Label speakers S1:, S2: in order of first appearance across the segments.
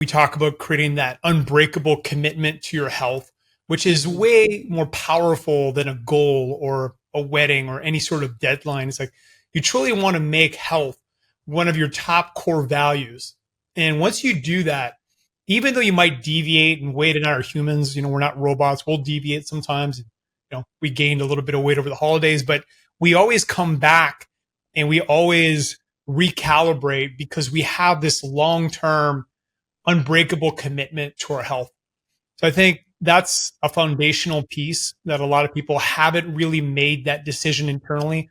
S1: We talk about creating that unbreakable commitment to your health, which is way more powerful than a goal or a wedding or any sort of deadline. It's like you truly want to make health one of your top core values. And once you do that, even though you might deviate, and Wade and I are humans, we're not robots, we'll deviate sometimes. We gained a little bit of weight over the holidays, but we always come back and we always recalibrate because we have this long-term unbreakable commitment to our health. So I think that's a foundational piece that a lot of people haven't really made that decision internally.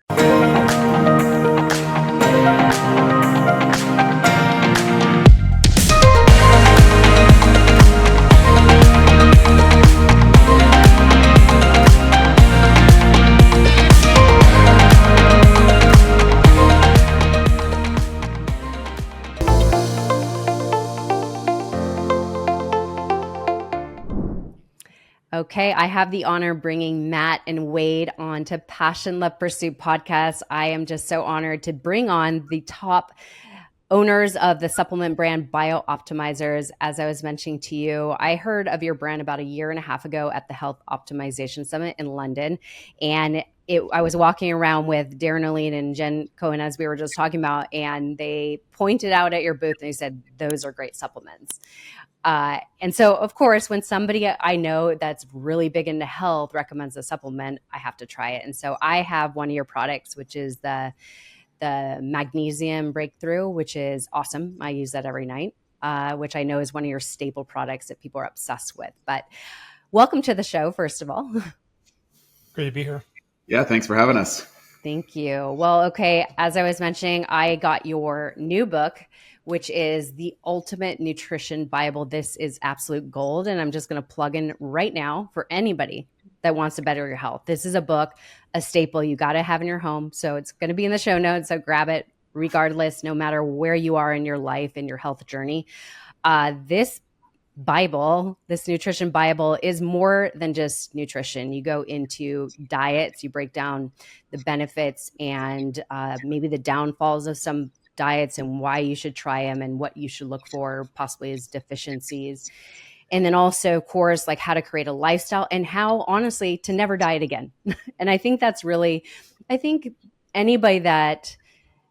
S2: Okay, I have the honor of bringing Matt and Wade on to Passion Love Pursuit podcast. I am just so honored to bring on the top owners of the supplement brand BIOptimizers. As I was mentioning to you, I heard of your brand about a year and a half ago at the Health Optimization Summit in London. And I was walking around with Darren O'Lean and Jen Cohen, as we were just talking about, and they pointed out at your booth and they said, those are great supplements. And so, of course, when somebody I know that's really big into health recommends a supplement, I have to try it. And so I have one of your products, which is the magnesium breakthrough, which is awesome. I use that every night, which I know is one of your staple products that people are obsessed with. But welcome to the show, first of all.
S1: Great to be here.
S3: Yeah, thanks for having us.
S2: Thank you. Well, okay, as I was mentioning, I got your new book, which is the Ultimate Nutrition Bible. This is absolute gold, and I'm just going to plug in right now for anybody that wants to better your health. This is a book, a staple you got to have in your home. So it's going to be in the show notes, so grab it regardless, no matter where you are in your life and your health journey. This Bible, this nutrition Bible, is more than just nutrition. You go into diets, you break down the benefits and maybe the downfalls of some diets and why you should try them and what you should look for possibly as deficiencies. And then also, of course, like how to create a lifestyle and how, honestly, to never diet again. And I think that's really, I think anybody that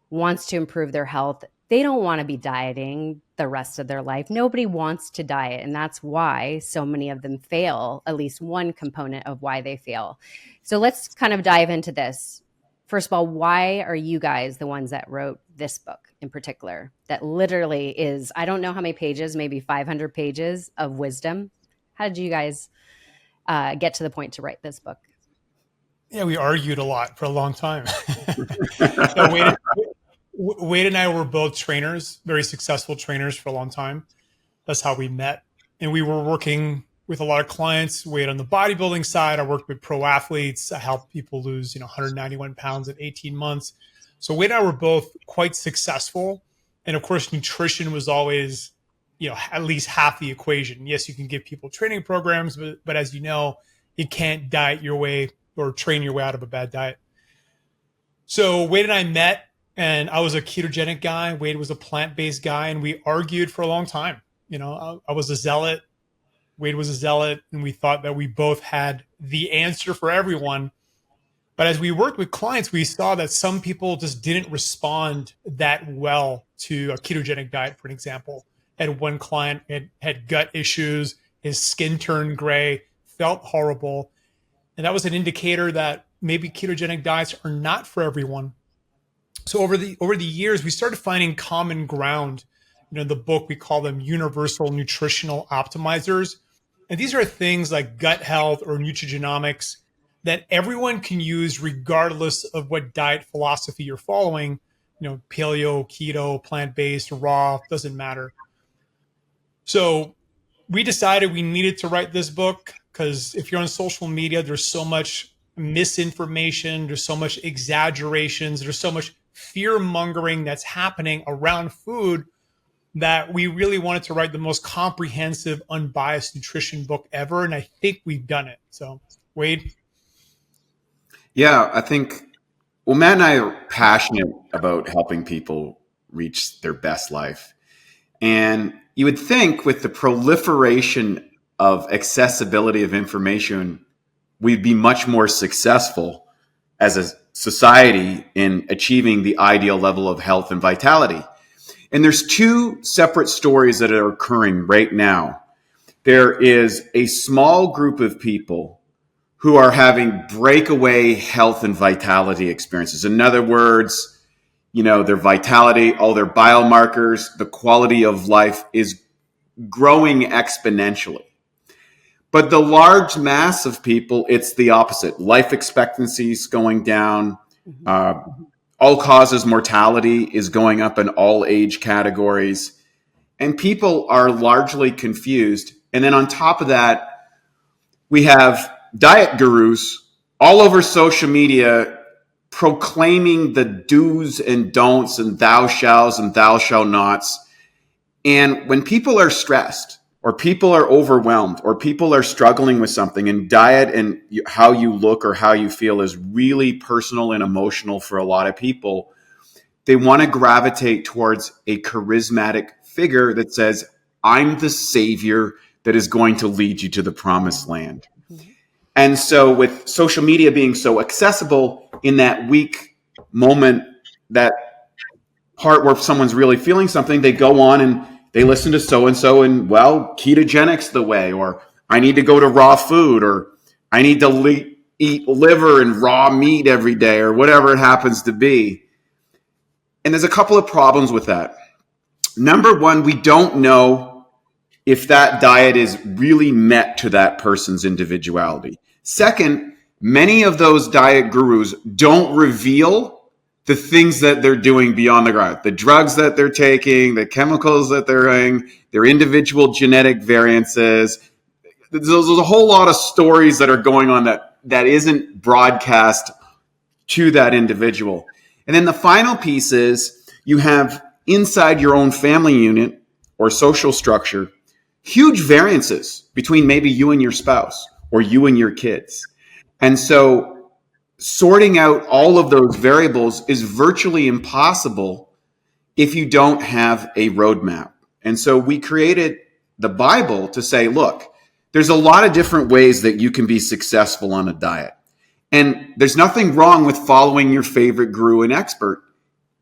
S2: wants to improve their health, they don't want to be dieting the rest of their life. Nobody wants to diet. And that's why so many of them fail, at least one component of why they fail. So let's kind of dive into this. First of all, why are you guys the ones that wrote this book in particular that literally is, I don't know how many pages, maybe 500 pages of wisdom? How did you guys get to the point to write this book?
S1: Yeah, we argued a lot for a long time. So Wade and I were both trainers, very successful trainers for a long time. That's how we met. And we were working with a lot of clients. Wade on the bodybuilding side, I worked with pro athletes. I helped people lose 191 pounds in 18 months. So Wade and I were both quite successful. And of course, nutrition was always, at least half the equation. Yes, you can give people training programs, but as you know, you can't diet your way or train your way out of a bad diet. So Wade and I met, and I was a ketogenic guy. Wade was a plant-based guy, and we argued for a long time. I was a zealot. Wade was a zealot, and we thought that we both had the answer for everyone. But as we worked with clients, we saw that some people just didn't respond that well to a ketogenic diet, for an example. Had one client had gut issues, his skin turned gray, felt horrible. And that was an indicator that maybe ketogenic diets are not for everyone. So over the years, we started finding common ground. In the book, we call them universal nutritional optimizers. And these are things like gut health or nutrigenomics that everyone can use regardless of what diet philosophy you're following. Paleo, keto, plant-based, raw, doesn't matter. So we decided we needed to write this book because if you're on social media, there's so much misinformation, there's so much exaggerations, there's so much fear-mongering that's happening around food that we really wanted to write the most comprehensive, unbiased nutrition book ever. And I think we've done it. So, Wade?
S3: Yeah, I think, Matt and I are passionate about helping people reach their best life. And, you would think with the proliferation of accessibility of information, we'd be much more successful as a society in achieving the ideal level of health and vitality. And there's two separate stories that are occurring right now. There is a small group of people who are having breakaway health and vitality experiences. In other words, their vitality, all their biomarkers, the quality of life is growing exponentially. But the large mass of people, it's the opposite. Life expectancy is going down. All causes mortality is going up in all age categories. And people are largely confused. And then on top of that, we have diet gurus all over social media proclaiming the do's and don'ts and thou shalls and thou shall nots. And when people are stressed or people are overwhelmed or people are struggling with something, and diet and how you look or how you feel is really personal and emotional for a lot of people, they want to gravitate towards a charismatic figure that says, I'm the savior that is going to lead you to the promised land. And so with social media being so accessible in that weak moment, that part where someone's really feeling something, they go on and they listen to so-and-so and, well, ketogenic's the way, or I need to go to raw food, or I need to eat liver and raw meat every day, or whatever it happens to be. And there's a couple of problems with that. Number one, we don't know if that diet is really met to that person's individuality. Second, many of those diet gurus don't reveal the things that they're doing beyond the diet, the drugs that they're taking, the chemicals that they're doing, their individual genetic variances. There's a whole lot of stories that are going on that isn't broadcast to that individual. And then the final piece is you have inside your own family unit or social structure, huge variances between maybe you and your spouse or you and your kids. And so sorting out all of those variables is virtually impossible if you don't have a roadmap. And so we created the Bible to say, look, there's a lot of different ways that you can be successful on a diet. And there's nothing wrong with following your favorite guru and expert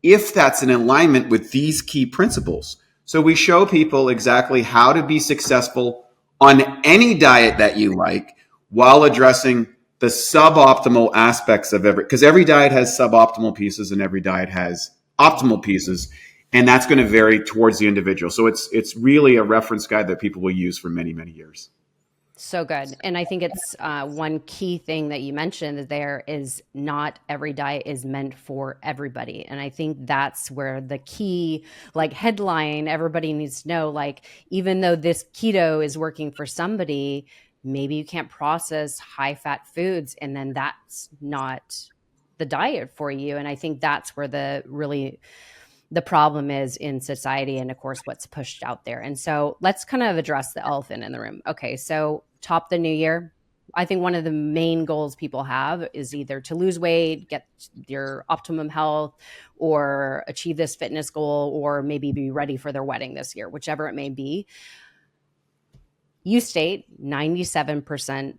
S3: if that's in alignment with these key principles. So we show people exactly how to be successful on any diet that you like while addressing the suboptimal aspects of because every diet has suboptimal pieces and every diet has optimal pieces. And that's going to vary towards the individual. So it's really a reference guide that people will use for many, many years.
S2: So good. And I think it's one key thing that you mentioned there is not every diet is meant for everybody. And I think that's where the key headline everybody needs to know, even though this keto is working for somebody, maybe you can't process high fat foods and then that's not the diet for you. And I think that's where the problem is in society and of course what's pushed out there. And so let's kind of address the elephant in the room. Okay, so top the new year. I think one of the main goals people have is either to lose weight, get your optimum health, or achieve this fitness goal, or maybe be ready for their wedding this year, whichever it may be. You state 97%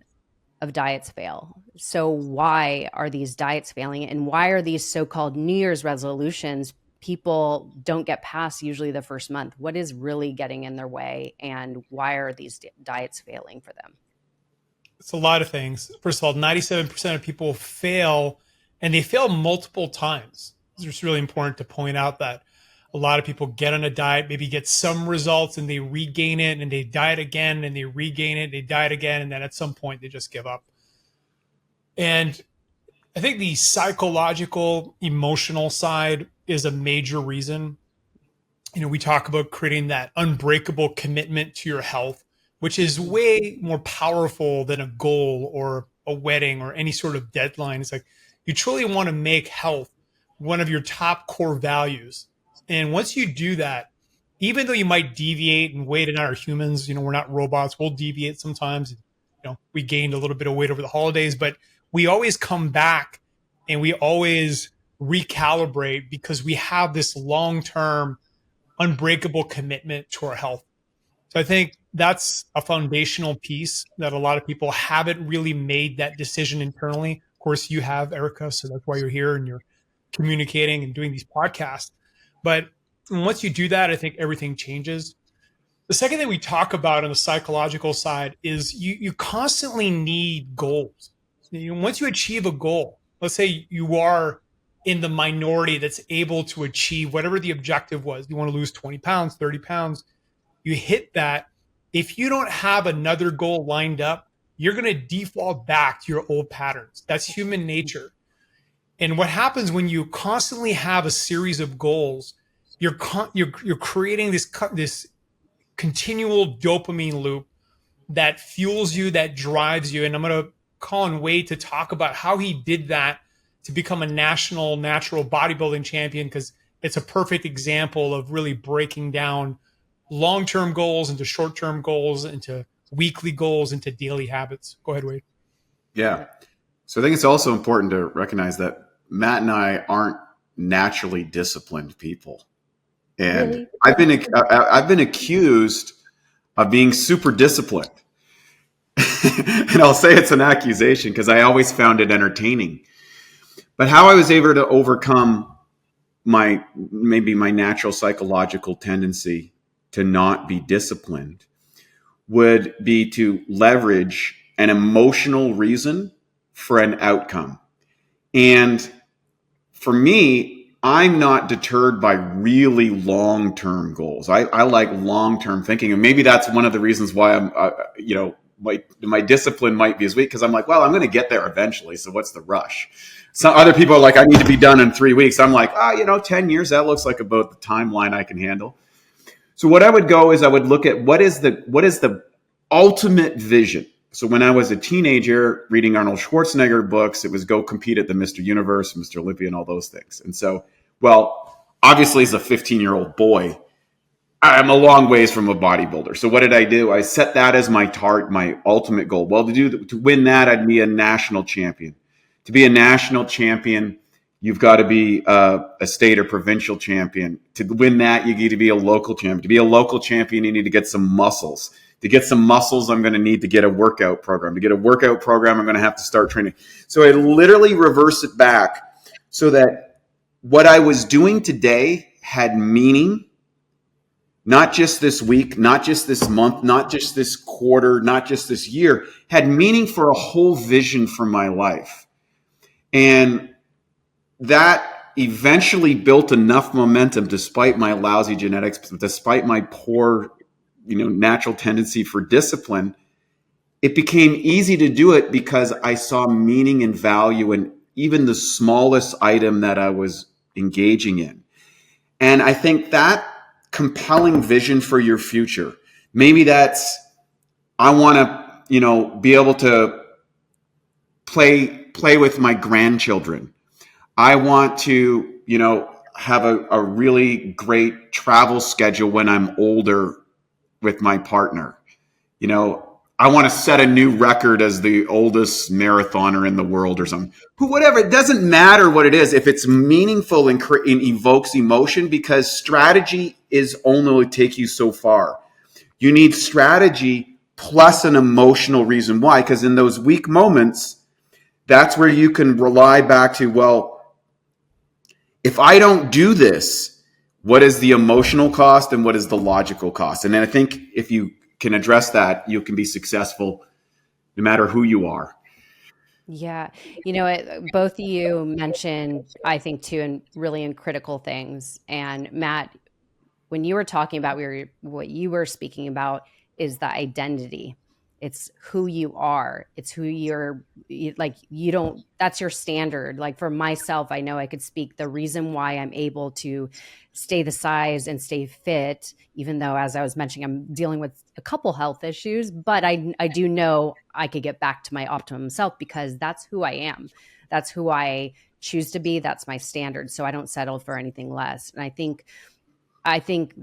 S2: of diets fail. So why are these diets failing? And why are these so-called New Year's resolutions people don't get past usually the first month? What is really getting in their way, and why are these diets failing for them?
S1: It's a lot of things. First of all, 97% of people fail, and they fail multiple times. It's just really important to point out that a lot of people get on a diet, maybe get some results, and they regain it, and they diet again, and they regain it, they diet again, and then at some point they just give up. And I think the psychological, emotional side is a major reason. We talk about creating that unbreakable commitment to your health, which is way more powerful than a goal or a wedding or any sort of deadline. It's you truly want to make health one of your top core values. And once you do that, even though you might deviate, and Wade and I are humans, we're not robots, we'll deviate sometimes. We gained a little bit of weight over the holidays, but we always come back and we always recalibrate because we have this long-term unbreakable commitment to our health. So I think that's a foundational piece that a lot of people haven't really made that decision internally. Of course, you have, Erica, so that's why you're here and you're communicating and doing these podcasts. But once you do that, I think everything changes. The second thing we talk about on the psychological side is you constantly need goals. Once you achieve a goal, let's say you are in the minority that's able to achieve whatever the objective was. You want to lose 20 pounds, 30 pounds. You hit that. If you don't have another goal lined up, you're going to default back to your old patterns. That's human nature. And what happens when you constantly have a series of goals, you're creating this continual dopamine loop that fuels you, that drives you. And I'm going to call on Wade to talk about how he did that to become a national natural bodybuilding champion, because it's a perfect example of really breaking down long-term goals into short-term goals, into weekly goals, into daily habits. Go ahead, Wade.
S3: Yeah. So I think it's also important to recognize that Matt and I aren't naturally disciplined people. And
S2: Really?
S3: I've been accused of being super disciplined. And I'll say it's an accusation because I always found it entertaining. But how I was able to overcome my natural psychological tendency to not be disciplined would be to leverage an emotional reason for an outcome. And for me, I'm not deterred by really long-term goals. I like long-term thinking, and maybe that's one of the reasons why I'm, my discipline might be as weak, because I'm like, well, I'm going to get there eventually. So what's the rush? Some other people are like, I need to be done in 3 weeks. I'm like, 10 years, that looks like about the timeline I can handle. So what I would go is I would look at what is the ultimate vision. So when I was a teenager reading Arnold Schwarzenegger books, it was go compete at the Mr. Universe, Mr. Olympia, and all those things. And so, well, obviously as a 15-year-old boy, I'm a long ways from a bodybuilder. So what did I do? I set that as my ultimate goal. Well, to win that, I'd be a national champion. To be a national champion, you've got to be a state or provincial champion. To win that, you need to be a local champion. To be a local champion, you need to get some muscles. To get some muscles, I'm going to need to get a workout program. To get a workout program, I'm going to have to start training. So I literally reverse it back so that what I was doing today had meaning, not just this week, not just this month, not just this quarter, not just this year, had meaning for a whole vision for my life. And that eventually built enough momentum, despite my lousy genetics, despite my poor, natural tendency for discipline. It became easy to do it because I saw meaning and value in even the smallest item that I was engaging in. And I think that compelling vision for your future, maybe that's, I want to, be able to play with my grandchildren. I want to, have a really great travel schedule when I'm older with my partner. I want to set a new record as the oldest marathoner in the world or something. Whatever, it doesn't matter what it is. If it's meaningful and evokes emotion, because strategy is only take you so far. You need strategy plus an emotional reason why, because in those weak moments, that's where you can rely back to, well, if I don't do this, what is the emotional cost and what is the logical cost? And then I think if you can address that, you can be successful no matter who you are.
S2: Yeah. Both of you mentioned, I think, too, and really in critical things. And Matt, when you were talking about what you were speaking about is the identity. It's who you are. It's who that's your standard. Like for myself, I know I could speak the reason why I'm able to stay the size and stay fit, even though, as I was mentioning, I'm dealing with a couple health issues, but I do know I could get back to my optimum self because that's who I am. That's who I choose to be. That's my standard. So I don't settle for anything less. And I think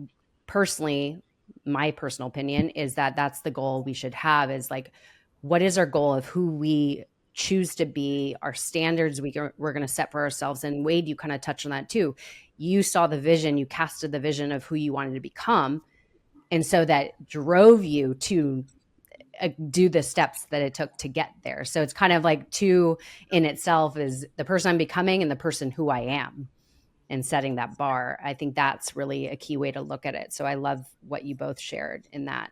S2: personally, my personal opinion is that that's the goal we should have, is like, what is our goal of who we choose to be, our standards we're going to set for ourselves. And Wade, you kind of touched on that too. You saw the vision, you casted the vision of who you wanted to become. And so that drove you to do the steps that it took to get there. So it's kind of like two in itself, is the person I'm becoming and the person who I am, and setting that bar. I think that's really a key way to look at it. So I love what you both shared in that.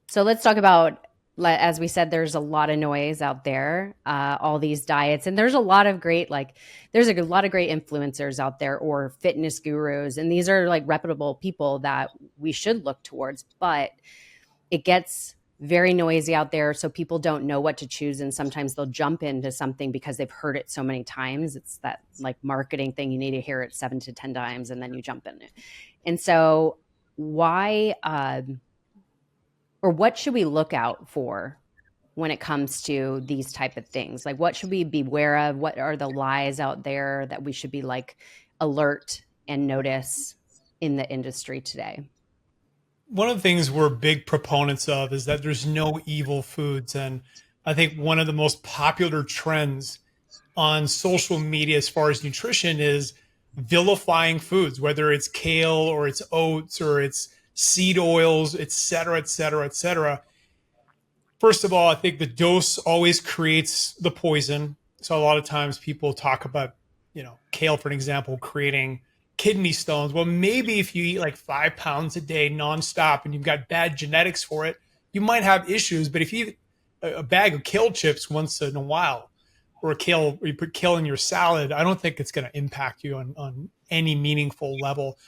S2: So let's talk about, as we said, there's a lot of noise out there, all these diets, and there's a lot of great, there's a lot of great influencers out there, or fitness gurus. And these are like reputable people that we should look towards, but it gets very noisy out there. So people don't know what to choose. And sometimes they'll jump into something because they've heard it so many times. It's that like marketing thing. You need to hear it 7 to 10 times and then you jump in it. And so why, or what should we look out for when it comes to these type of things? Like, what should we be aware of? What are the lies out there that we should be like alert and notice in the industry today?
S1: One of the things we're big proponents of is that there's no evil foods. And I think one of the most popular trends on social media as far as nutrition is vilifying foods, whether it's kale or it's oats or it's seed oils, et cetera, et cetera, et cetera. First of all, I think the dose always creates the poison. So a lot of times people talk about, kale, for an example, creating kidney stones. Well, maybe if you eat like 5 pounds a day nonstop and you've got bad genetics for it, you might have issues. But if you eat a bag of kale chips once in a while, or you put kale in your salad, I don't think it's going to impact you on any meaningful level.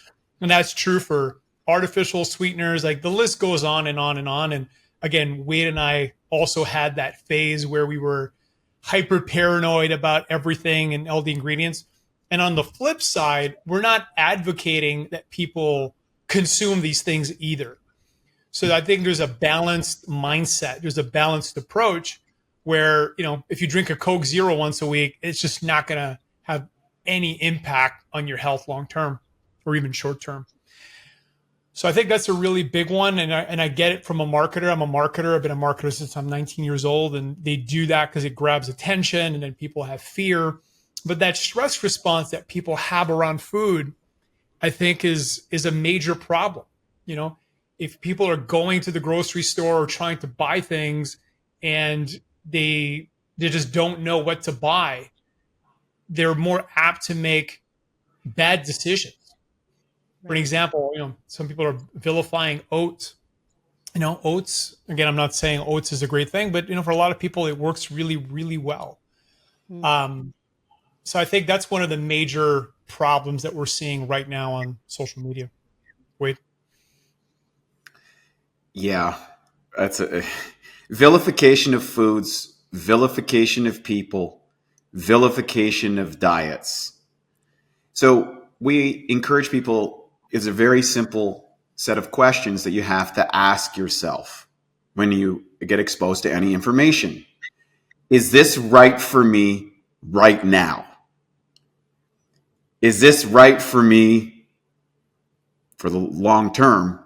S1: And that's true for artificial sweeteners. Like, the list goes on and on and on. And again, Wade and I also had that phase where we were hyper paranoid about everything and all the ingredients. And on the flip side, we're not advocating that people consume these things either. So I think there's a balanced mindset. There's a balanced approach where, if you drink a Coke Zero once a week, it's just not going to have any impact on your health long term or even short term. So I think that's a really big one. And I get it from a marketer. I'm a marketer. I've been a marketer since I'm 19 years old. And they do that because it grabs attention and then people have fear. But that stress response that people have around food, I think is a major problem. If people are going to the grocery store or trying to buy things and they just don't know what to buy, they're more apt to make bad decisions. For an example, some people are vilifying oats. Oats, again, I'm not saying oats is a great thing, but for a lot of people, it works really, really well. So I think that's one of the major problems that we're seeing right now on social media. Wade?
S3: Yeah, that's a vilification of foods, vilification of people, vilification of diets. So we encourage people, it's a very simple set of questions that you have to ask yourself when you get exposed to any information. Is this right for me right now? Is this right for me for the long term?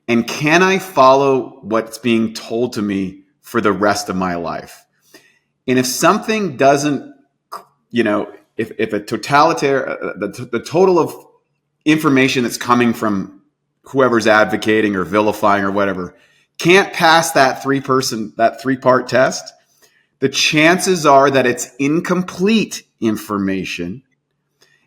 S3: And can I follow what's being told to me for the rest of my life? And if something doesn't, if a totalitarian, the total of information that's coming from whoever's advocating or vilifying or whatever can't pass that three-part test, the chances are that it's incomplete information,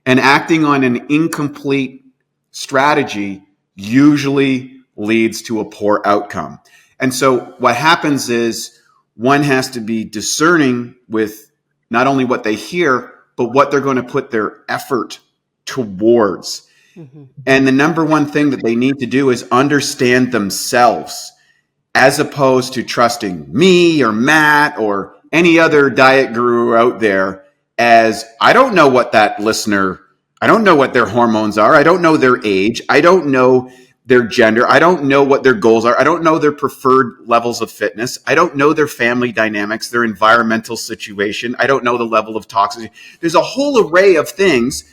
S3: and acting on an incomplete strategy usually leads to a poor outcome. And so what happens is one has to be discerning with not only what they hear, but what they're going to put their effort towards. Mm-hmm. And the number one thing that they need to do is understand themselves, as opposed to trusting me or Matt or any other diet guru out there. As I don't know what that listener, I don't know what their hormones are. I don't know their age. I don't know their gender. I don't know what their goals are. I don't know their preferred levels of fitness. I don't know their family dynamics, their environmental situation. I don't know the level of toxicity. There's a whole array of things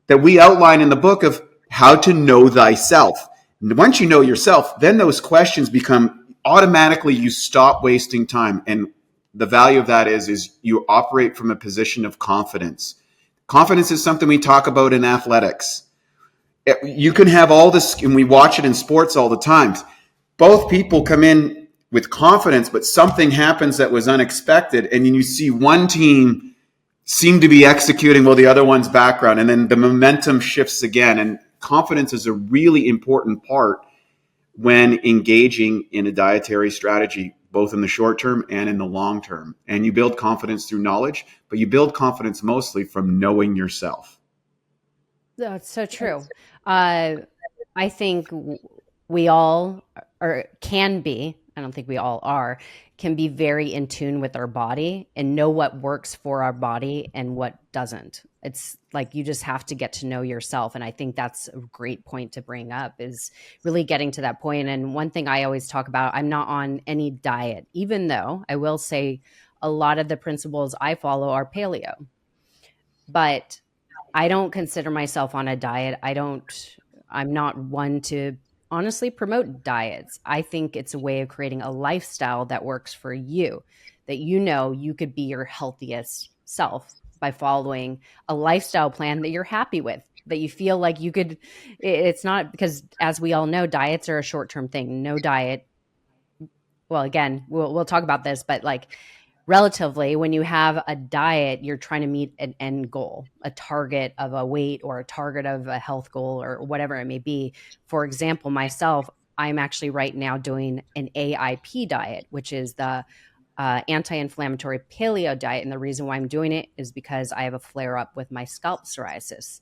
S3: that we outline in the book of how to know thyself. And once you know yourself, then those questions become automatically, you stop wasting time. And the value of that is you operate from a position of confidence. Confidence is something we talk about in athletics. You can have all this, and we watch it in sports all the time. Both people come in with confidence, but something happens that was unexpected, and then you see one team seem to be executing while the other one's background, and then the momentum shifts again. And confidence is a really important part when engaging in a dietary strategy, both in the short term and in the long term. And you build confidence through knowledge, but you build confidence mostly from knowing yourself.
S2: That's so true. I think we all can be, I don't think we all are, can be very in tune with our body and know what works for our body and what doesn't. It's like you just have to get to know yourself. And I think that's a great point to bring up, is really getting to that point. And one thing I always talk about, I'm not on any diet, even though I will say a lot of the principles I follow are paleo. But I don't consider myself on a diet. I'm not one to honestly promote diets. I think it's a way of creating a lifestyle that works for you, that you could be your healthiest self by following a lifestyle plan that you're happy with, that you feel like you could. It's not, because as we all know, diets are a short-term thing. No diet. Well, again, we'll talk about this, but like relatively, when you have a diet, you're trying to meet an end goal, a target of a weight or a target of a health goal or whatever it may be. For example, myself, I'm actually right now doing an AIP diet, which is the anti-inflammatory paleo diet. And the reason why I'm doing it is because I have a flare up with my scalp psoriasis.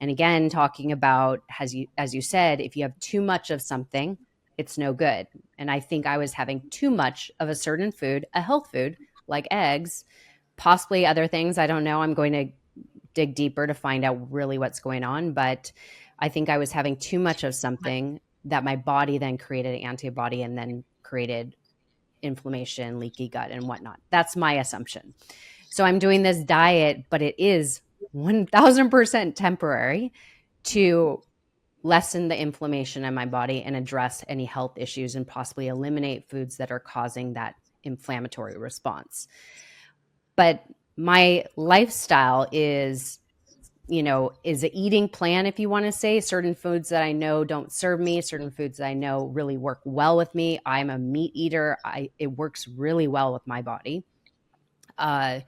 S2: And again, talking about, as you said, if you have too much of something, it's no good. And I think I was having too much of a certain food, a health food, like eggs, possibly other things. I don't know. I'm going to dig deeper to find out really what's going on. But I think I was having too much of something that my body then created an antibody and then created inflammation, leaky gut, and whatnot. That's my assumption. So I'm doing this diet, but it is 1000% temporary to lessen the inflammation in my body and address any health issues and possibly eliminate foods that are causing that inflammatory response. But my lifestyle is an eating plan, if you want to say. Certain foods that I know don't serve me, certain foods that I know really work well with me. I'm a meat eater. It works really well with my body. And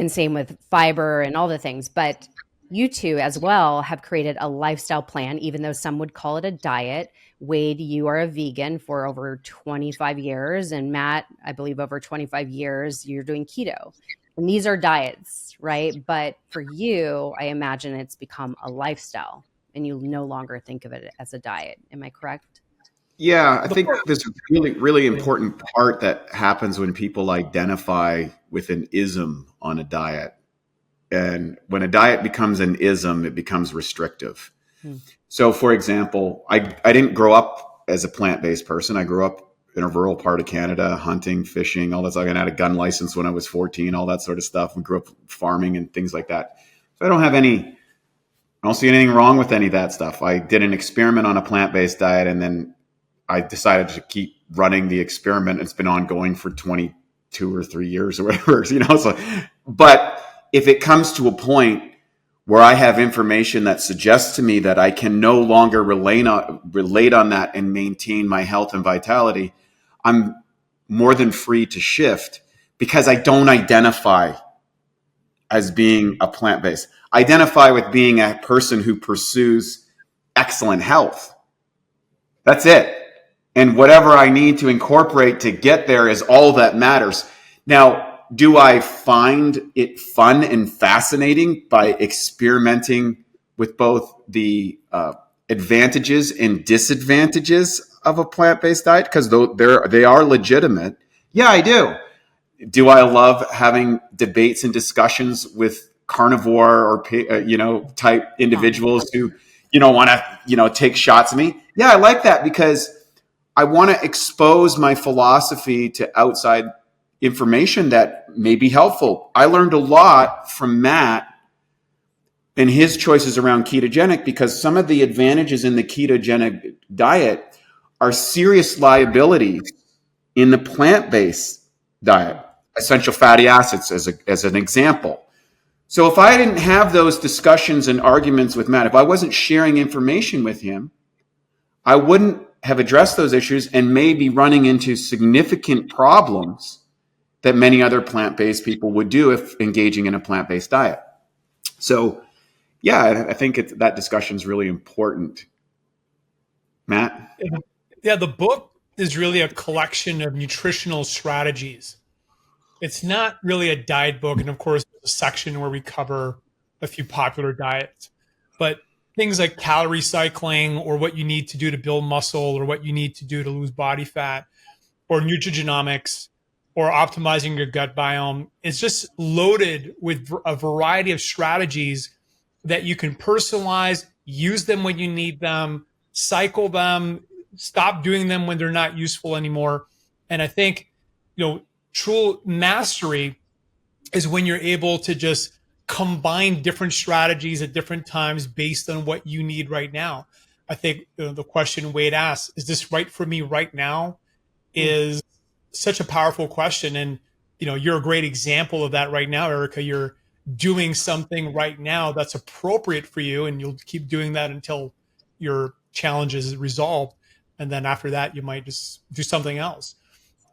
S2: same with fiber and all the things. But you two as well have created a lifestyle plan, even though some would call it a diet. Wade, you are a vegan for over 25 years. And Matt, I believe over 25 years, you're doing keto. And these are diets, right? But for you, I imagine it's become a lifestyle and you no longer think of it as a diet. Am I correct?
S3: Yeah, I think there's a really, really important part that happens when people identify with an ism on a diet. And when a diet becomes an ism, it becomes restrictive. So, for example, I didn't grow up as a plant-based person. I grew up in a rural part of Canada, hunting, fishing, all that stuff. I had a gun license when I was 14, all that sort of stuff. We grew up farming and things like that. So I don't see anything wrong with any of that stuff. I did an experiment on a plant-based diet, and then I decided to keep running the experiment. It's been ongoing for 22 or 3 years or whatever, So, but if it comes to a point where I have information that suggests to me that I can no longer relate on that and maintain my health and vitality, I'm more than free to shift, because I don't identify as being a plant-based. I identify with being a person who pursues excellent health. That's it. And whatever I need to incorporate to get there is all that matters. Now, do I find it fun and fascinating by experimenting with both the advantages and disadvantages of a plant-based diet? Because they are legitimate. Yeah, I do. Do I love having debates and discussions with carnivore or type individuals who want to take shots at me? Yeah, I like that, because I want to expose my philosophy to outside information that may be helpful. I learned a lot from Matt and his choices around ketogenic, because some of the advantages in the ketogenic diet are serious liabilities in the plant-based diet. Essential fatty acids as an example. So if I didn't have those discussions and arguments with Matt, if I wasn't sharing information with him, I wouldn't have addressed those issues and may be running into significant problems that many other plant-based people would do if engaging in a plant-based diet. So, yeah, I think that discussion is really important. Matt?
S1: Yeah, the book is really a collection of nutritional strategies. It's not really a diet book. And of course, there's a section where we cover a few popular diets. But things like calorie cycling, or what you need to do to build muscle, or what you need to do to lose body fat, or nutrigenomics, or optimizing your gut biome, is just loaded with a variety of strategies that you can personalize, use them when you need them, cycle them, stop doing them when they're not useful anymore. And I think, true mastery is when you're able to just combine different strategies at different times based on what you need right now. I think the question Wade asked, is this right for me right now, is such a powerful question. And, you're a great example of that right now, Erica. You're doing something right now that's appropriate for you, and you'll keep doing that until your challenge is resolved. And then after that, you might just do something else.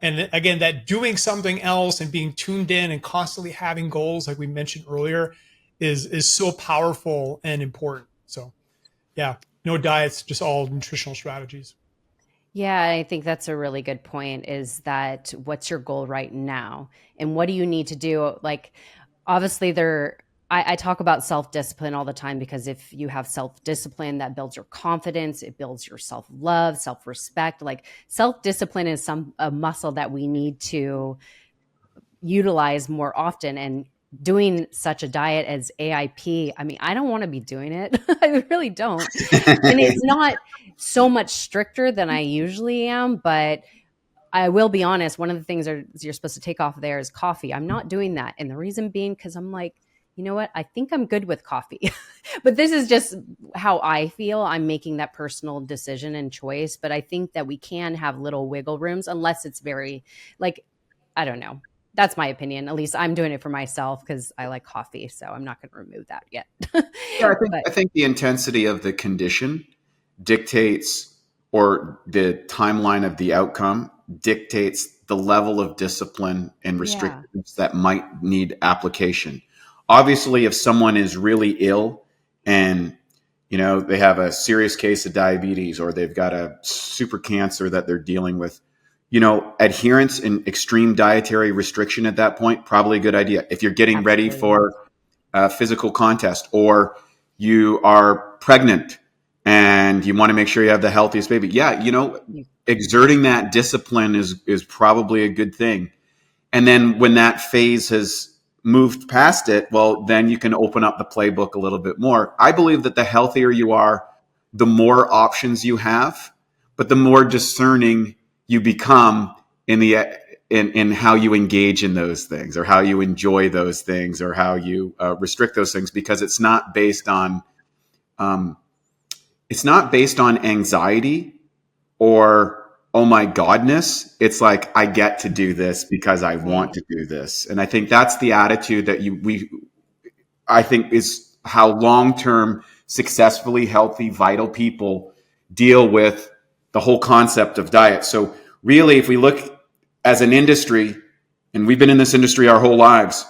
S1: And again, that doing something else and being tuned in and constantly having goals, like we mentioned earlier, is so powerful and important. So yeah, no diets, just all nutritional strategies.
S2: Yeah, I think that's a really good point, is that what's your goal right now? And what do you need to do? Like, obviously I talk about self-discipline all the time, because if you have self-discipline, that builds your confidence, it builds your self-love, self-respect. Like, self-discipline is a muscle that we need to utilize more often. And doing such a diet as AIP, I mean, I don't want to be doing it. I really don't. And it's not so much stricter than I usually am, but I will be honest, one of the things you're supposed to take off there is coffee. I'm not doing that. And the reason being, because I'm like, you know what? I think I'm good with coffee. But this is just how I feel. I'm making that personal decision and choice. But I think that we can have little wiggle rooms, unless it's very, like, I don't know. That's my opinion. At least I'm doing it for myself, because I like coffee. So I'm not going to remove that yet.
S3: Yeah, I think the intensity of the condition dictates, or the timeline of the outcome dictates, the level of discipline and restrictions that might need application. Obviously, if someone is really ill and they have a serious case of diabetes, or they've got a super cancer that they're dealing with, adherence and extreme dietary restriction at that point, probably a good idea. If you're getting ready for a physical contest, or you are pregnant and you want to make sure you have the healthiest baby, exerting that discipline is probably a good thing. And then when that phase has moved past it, well, then you can open up the playbook a little bit more. I believe that the healthier you are, the more options you have, but the more discerning you become in how you engage in those things, or how you enjoy those things, or how you restrict those things, because it's not based on anxiety or, oh my godness. It's like, I get to do this because I want to do this. And I think that's the attitude that I think is how long-term, successfully healthy, vital people deal with the whole concept of diet. So really, if we look as an industry, and we've been in this industry our whole lives,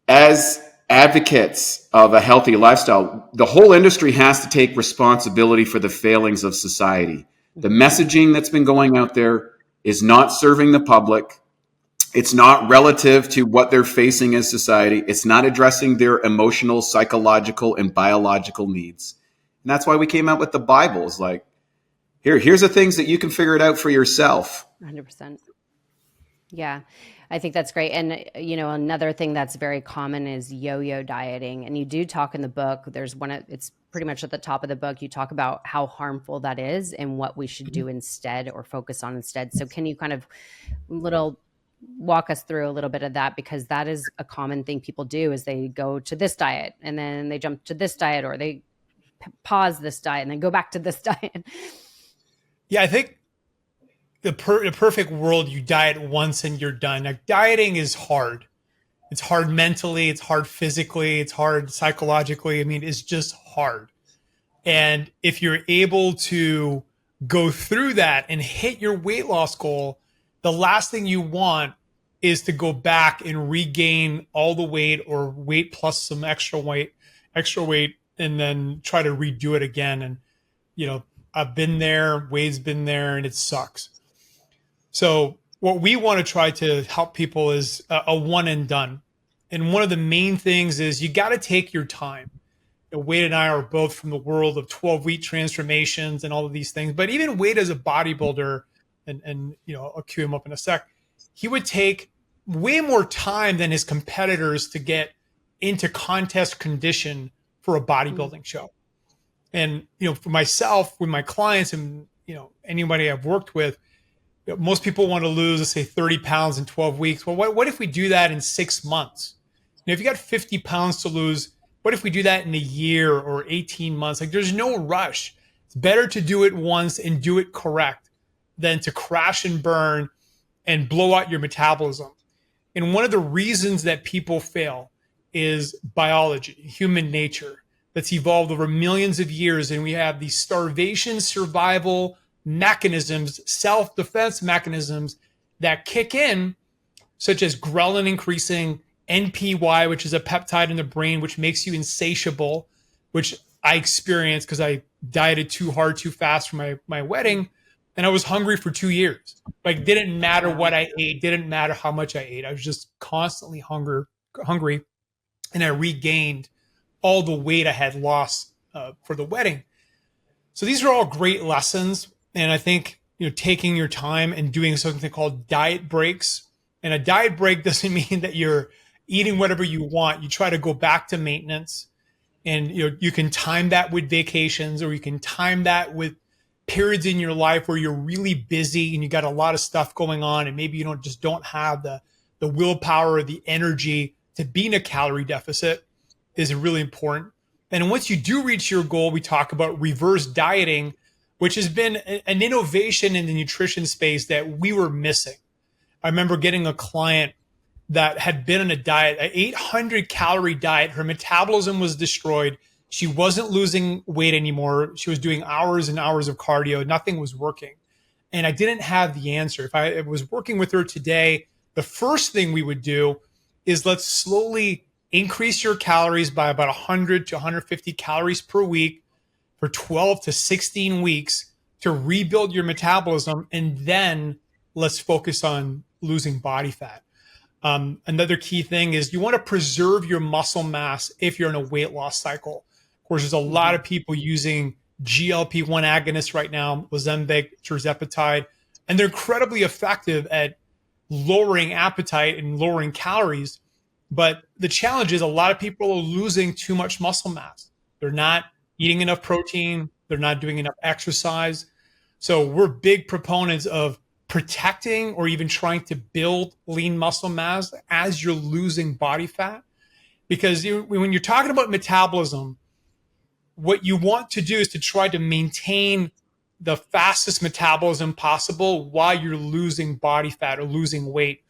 S3: as advocates of a healthy lifestyle, the whole industry has to take responsibility for the failings of society. The messaging that's been going out there is not serving the public. It's not relative to what they're facing as society. It's not addressing their emotional, psychological, and biological needs. And that's why we came out with the Bibles. Like, here's the things that you can figure it out for yourself.
S2: 100%. Yeah, I think that's great. And, another thing that's very common is yo-yo dieting. And you do talk in the book, it's pretty much at the top of the book, you talk about how harmful that is and what we should do instead, or focus on instead. So can you kind of walk us through a little bit of that? Because that is a common thing people do, is they go to this diet and then they jump to this diet, or they pause this diet and then go back to this diet.
S1: Yeah, I think the perfect world, you diet once and you're done. Now, dieting is hard. It's hard mentally, it's hard physically, it's hard psychologically. I mean, it's just hard. And if you're able to go through that and hit your weight loss goal, the last thing you want is to go back and regain all the weight or weight plus some extra weight, and then try to redo it again. And, you know, I've been there, Wade's been there, and it sucks. So what we want to try to help people is a one and done. And one of the main things is you got to take your time. Wade and I are both from the world of 12-week transformations and all of these things. But even Wade as a bodybuilder, and you know, I'll cue him up in a sec, he would take way more time than his competitors to get into contest condition for a bodybuilding show. And, you know, for myself, with my clients and, you know, anybody I've worked with, you know, most people want to lose, let's say 30 pounds in 12 weeks. Well, what if we do that in 6 months? You know, if you got 50 pounds to lose, what if we do that in a year or 18 months? Like, there's no rush. It's better to do it once and do it correct than to crash and burn and blow out your metabolism. And one of the reasons that people fail is biology, human nature, that's evolved over millions of years. And we have these starvation survival mechanisms, self-defense mechanisms that kick in, such as ghrelin increasing, NPY, which is a peptide in the brain, which makes you insatiable, which I experienced because I dieted too hard, too fast for my wedding. And I was hungry for 2 years. Like, didn't matter what I ate, didn't matter how much I ate. I was just constantly hungry. And I regained all the weight I had lost for the wedding. So these are all great lessons. And I think, you know, taking your time and doing something called diet breaks. And a diet break doesn't mean that you're eating whatever you want. You try to go back to maintenance, and you know, you can time that with vacations, or you can time that with periods in your life where you're really busy and you got a lot of stuff going on, and maybe you don't have the willpower or the energy to be in a calorie deficit is really important. And once you do reach your goal, we talk about reverse dieting, which has been an innovation in the nutrition space that we were missing. I remember getting a client that had been on a diet, an 800 calorie diet. Her metabolism was destroyed. She wasn't losing weight anymore. She was doing hours and hours of cardio. Nothing was working. And I didn't have the answer. If I was working with her today, the first thing we would do is let's slowly increase your calories by about 100 to 150 calories per week for 12 to 16 weeks to rebuild your metabolism. And then let's focus on losing body fat. Another key thing is you want to preserve your muscle mass if you're in a weight loss cycle. Of course, there's a lot of people using GLP-1 agonists right now, Ozempic, tirzepatide, and they're incredibly effective at lowering appetite and lowering calories. But the challenge is a lot of people are losing too much muscle mass. They're not eating enough protein. They're not doing enough exercise. So we're big proponents of protecting or even trying to build lean muscle mass as you're losing body fat. Because when you're talking about metabolism, what you want to do is to try to maintain the fastest metabolism possible while you're losing body fat or losing weight.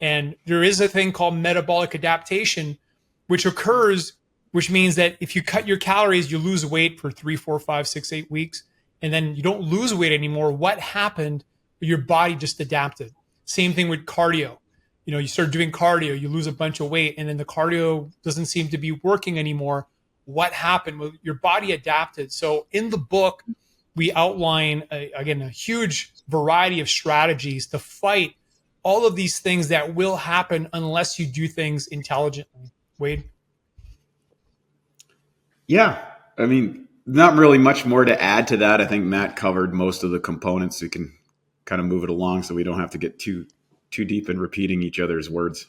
S1: And there is a thing called metabolic adaptation, which occurs, which means that if you cut your calories, you lose weight for 3, 4, 5, 6, 8 weeks, and then you don't lose weight anymore. What happened? Your body just adapted. Same thing with cardio. You know, you start doing cardio, you lose a bunch of weight, and then the cardio doesn't seem to be working anymore. What happened? Well, your body adapted. So in the book, we outline, a huge variety of strategies to fight all of these things that will happen unless you do things intelligently. Wade?
S3: Yeah. I mean, not really much more to add to that. I think Matt covered most of the components. We can kind of move it along so we don't have to get too deep in repeating each other's words.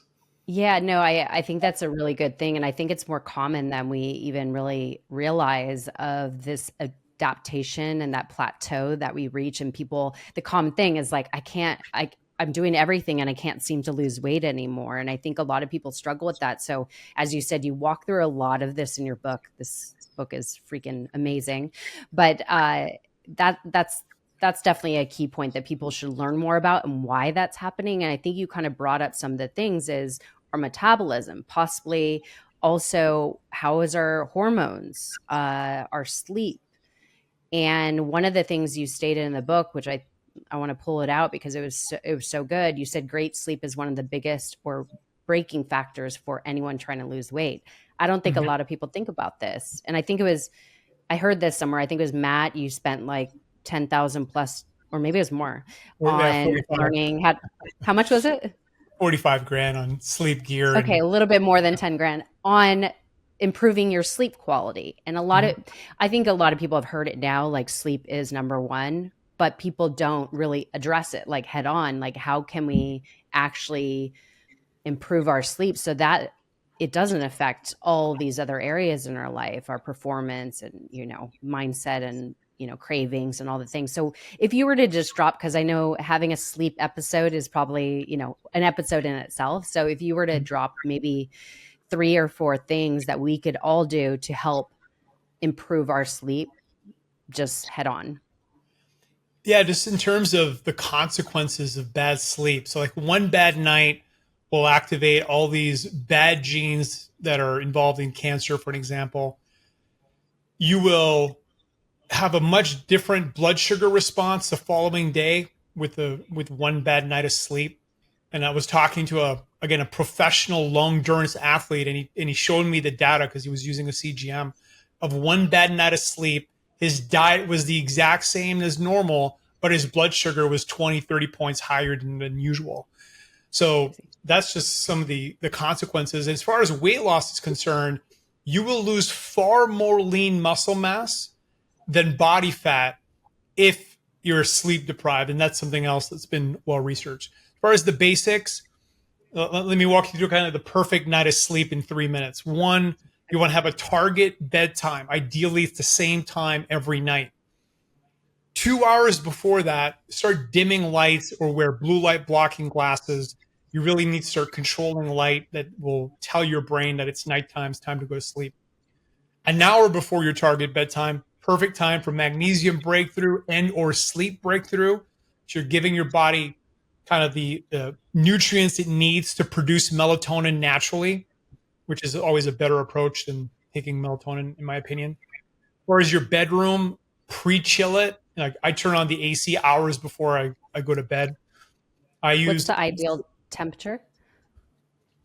S2: Yeah, no, I think that's a really good thing. And I think it's more common than we even really realize of this adaptation and that plateau that we reach. And people, the common thing is like, I'm doing everything and I can't seem to lose weight anymore. And I think a lot of people struggle with that. So as you said, you walk through a lot of this in your book. This book is freaking amazing. But that's definitely a key point that people should learn more about and why that's happening. And I think you kind of brought up some of the things is our metabolism, possibly also how is our hormones, our sleep. And one of the things you stated in the book, which I want to pull it out because it was so good. You said great sleep is one of the biggest or breaking factors for anyone trying to lose weight. I don't think a lot of people think about this. And I heard this somewhere. I think it was Matt, you spent like 10,000 plus, or maybe it was more, on learning how much was it?
S1: 45 grand on sleep gear.
S2: Okay. A little bit more than 10 grand on improving your sleep quality. And I think a lot of people have heard it now, like sleep is number one, but people don't really address it like head on. Like, how can we actually improve our sleep so that it doesn't affect all these other areas in our life, our performance and, mindset and, cravings and all the things. So if you were to just drop, because I know having a sleep episode is probably, an episode in itself. So if you were to drop maybe 3 or 4 things that we could all do to help improve our sleep, just head on.
S1: Yeah, just in terms of the consequences of bad sleep. So like one bad night will activate all these bad genes that are involved in cancer, for an example. You will have a much different blood sugar response the following day with one bad night of sleep. And I was talking to a professional long endurance athlete, and he showed me the data because he was using a CGM of one bad night of sleep. His diet was the exact same as normal, but his blood sugar was 20, 30 points higher than usual. So that's just some of the consequences. As far as weight loss is concerned, you will lose far more lean muscle mass than body fat if you're sleep deprived. And that's something else that's been well researched. As far as the basics, let me walk you through kind of the perfect night of sleep in 3 minutes. One, you want to have a target bedtime. Ideally, it's the same time every night. 2 hours before that, start dimming lights or wear blue light blocking glasses. You really need to start controlling light that will tell your brain that it's nighttime, it's time to go to sleep. An hour before your target bedtime, perfect time for magnesium breakthrough and or sleep breakthrough. So you're giving your body kind of the nutrients it needs to produce melatonin naturally, which is always a better approach than taking melatonin, in my opinion. Whereas your bedroom, pre-chill it. Like I turn on the AC hours before I go to bed.
S2: What's the ideal temperature?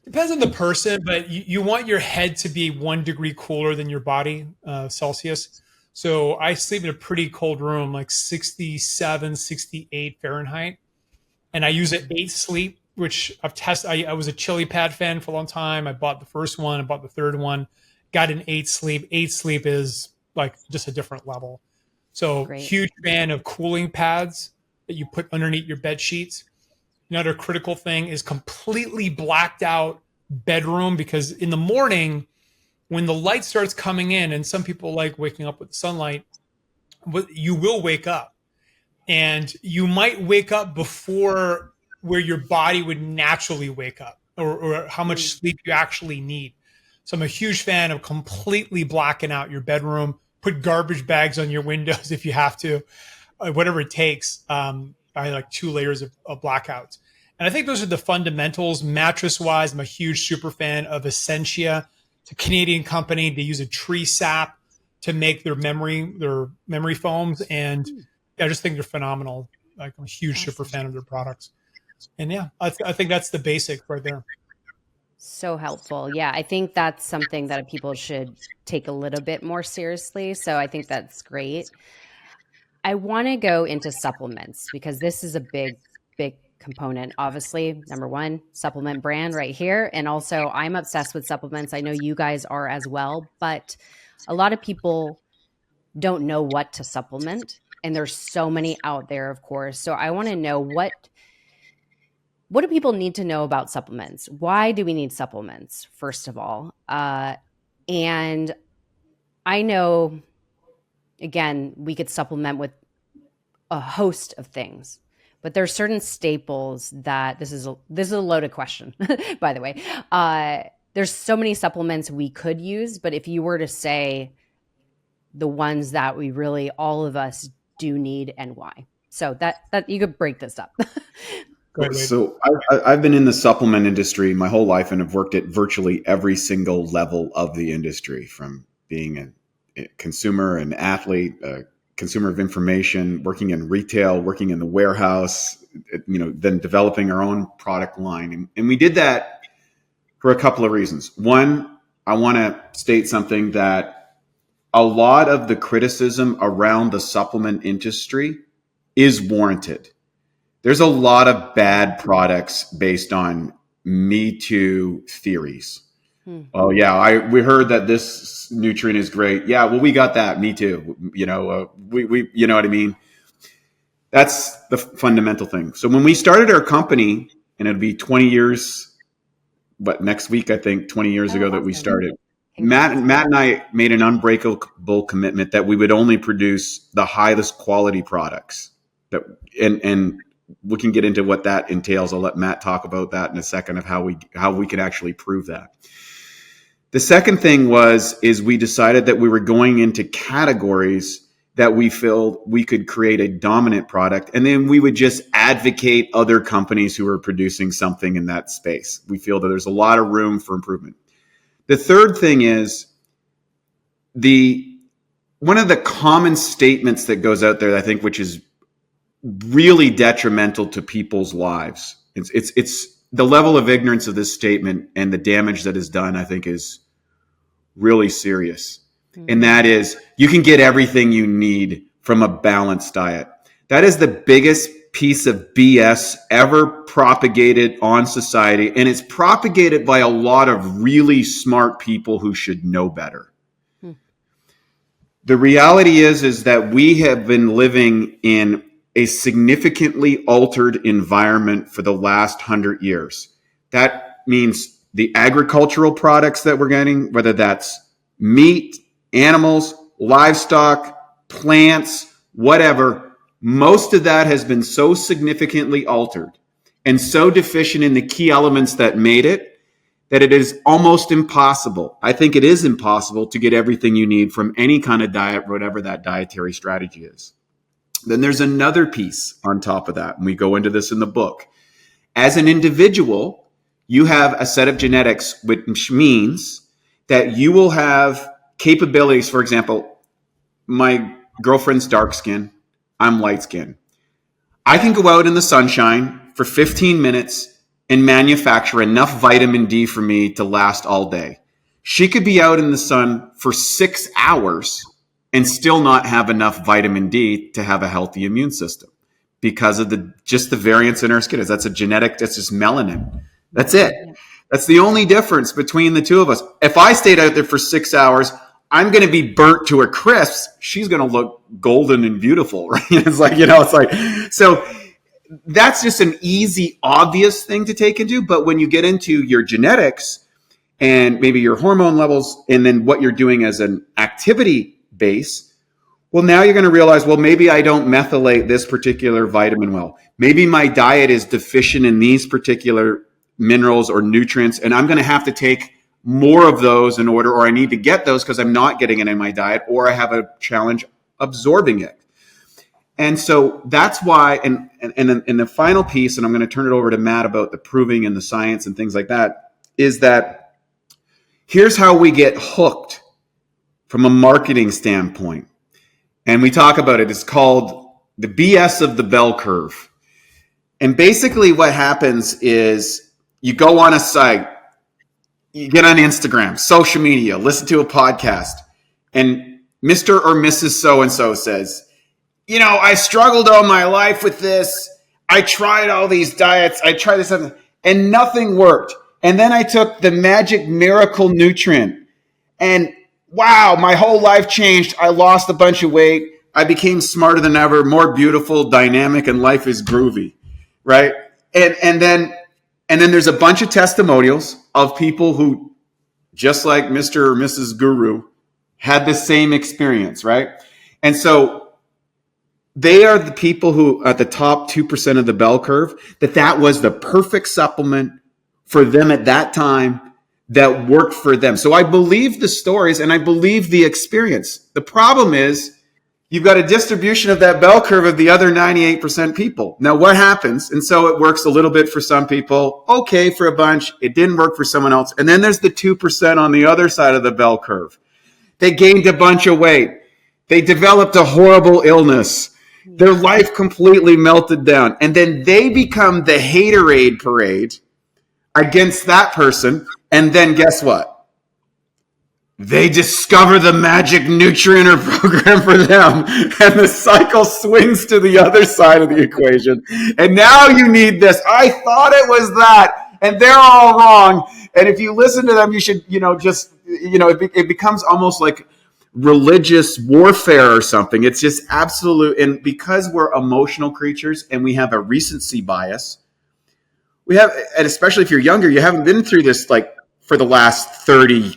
S1: Depends on the person, but you want your head to be 1 degree cooler than your body, Celsius. So I sleep in a pretty cold room, like 67, 68 Fahrenheit. And I use an 8 sleep, which I've tested. I was a chili pad fan for a long time. I bought the first one, I bought the third one, got an 8 sleep. 8 sleep is like just a different level. So huge fan of cooling pads that you put underneath your bed sheets. Another critical thing is completely blacked out bedroom, because in the morning when the light starts coming in, and some people like waking up with sunlight, you will wake up. And you might wake up before where your body would naturally wake up, or how much sleep you actually need. So I'm a huge fan of completely blacking out your bedroom. Put garbage bags on your windows if you have to, whatever it takes. I like 2 layers of blackouts. And I think those are the fundamentals. Mattress wise, I'm a huge super fan of Essentia. It's a Canadian company. They use a tree sap to make their memory foams. And I just think they're phenomenal. Like I'm a huge super fan of their products. And yeah, I think that's the basic right there.
S2: So helpful. Yeah, I think that's something that people should take a little bit more seriously. So I think that's great. I want to go into supplements because this is a big component. Obviously, number one, supplement brand right here. And also I'm obsessed with supplements. I know you guys are as well, but a lot of people don't know what to supplement. And there's so many out there, of course. So I want to know what do people need to know about supplements? Why do we need supplements, first of all? And I know, again, we could supplement with a host of things, but there's certain staples that this is a loaded question, by the way. There's so many supplements we could use, but if you were to say the ones that we really, all of us do need and why. So that you could break this up.
S1: Go ahead, Wade.
S3: So I've been in the supplement industry my whole life and have worked at virtually every single level of the industry, from being a consumer, an athlete, a consumer of information, working in retail, working in the warehouse, then developing our own product line. And we did that for a couple of reasons. One, I want to state something that a lot of the criticism around the supplement industry is warranted. There's a lot of bad products based on Me Too theories. Oh yeah, we heard that this nutrient is great. Yeah, well, we got that. Me too. We you know what I mean? That's the fundamental thing. So when we started our company, and it'll be 20 years, but next week, I think 20 years ago that we started, Matt and I made an unbreakable commitment that we would only produce the highest quality products. And we can get into what that entails. I'll let Matt talk about that in a second, of how we can actually prove that. The second thing is we decided that we were going into categories that we feel we could create a dominant product, and then we would just advocate other companies who are producing something in that space. We feel that there's a lot of room for improvement. The third thing is one of the common statements that goes out there, I think, which is really detrimental to people's lives. It's the level of ignorance of this statement and the damage that is done, I think, is really serious. And that is, you can get everything you need from a balanced diet. That is the biggest piece of BS ever propagated on society. And it's propagated by a lot of really smart people who should know better. The reality is that we have been living in a significantly altered environment for the last 100 years. That means the agricultural products that we're getting, whether that's meat, animals, livestock, plants, whatever, most of that has been so significantly altered and so deficient in the key elements that made it, that it is almost impossible. I think it is impossible to get everything you need from any kind of diet, whatever that dietary strategy is. Then there's another piece on top of that, and we go into this in the book. As an individual, you have a set of genetics, which means that you will have capabilities. For example, my girlfriend's dark skin, I'm light skin. I can go out in the sunshine for 15 minutes and manufacture enough vitamin D for me to last all day. She could be out in the sun for 6 hours and still not have enough vitamin D to have a healthy immune system because of the variance in her skin. That's a genetic, that's just melanin. That's it. That's the only difference between the two of us. If I stayed out there for 6 hours, I'm going to be burnt to a crisp. She's going to look golden and beautiful, right? So that's just an easy, obvious thing to take into. But when you get into your genetics and maybe your hormone levels, and then what you're doing as an activity base, well, now you're going to realize, well, maybe I don't methylate this particular vitamin well. Maybe my diet is deficient in these particular minerals or nutrients, and I'm going to have to take more of those in order, or I need to get those because I'm not getting it in my diet, or I have a challenge absorbing it. And so that's why, and the final piece, and I'm going to turn it over to Matt about the proving and the science and things like that, is that here's how we get hooked from a marketing standpoint. And we talk about it. It's called the BS of the bell curve. And basically what happens is you go on a site, you get on Instagram, social media, listen to a podcast, and Mr. or Mrs. So-and-so says, I struggled all my life with this. I tried all these diets. I tried this, and nothing worked. And then I took the magic miracle nutrient, and wow, my whole life changed. I lost a bunch of weight. I became smarter than ever, more beautiful, dynamic, and life is groovy, right? And then there's a bunch of testimonials of people who, just like Mr. or Mrs. Guru, had the same experience, right? And so they are the people who, at the top 2% of the bell curve, that was the perfect supplement for them at that time that worked for them. So I believe the stories and I believe the experience. The problem is you've got a distribution of that bell curve of the other 98% people. Now, what happens? And so it works a little bit for some people, okay, for a bunch. It didn't work for someone else. And then there's the 2% on the other side of the bell curve. They gained a bunch of weight. They developed a horrible illness. Their life completely melted down. And then they become the haterade parade against that person. And then guess what? They discover the magic nutrient program for them, and the cycle swings to the other side of the equation. And now you need this. I thought it was that, and they're all wrong. And if you listen to them, you should, it becomes almost like religious warfare or something. It's just absolute. And because we're emotional creatures and we have a recency bias, and especially if you're younger, you haven't been through this like for the last 40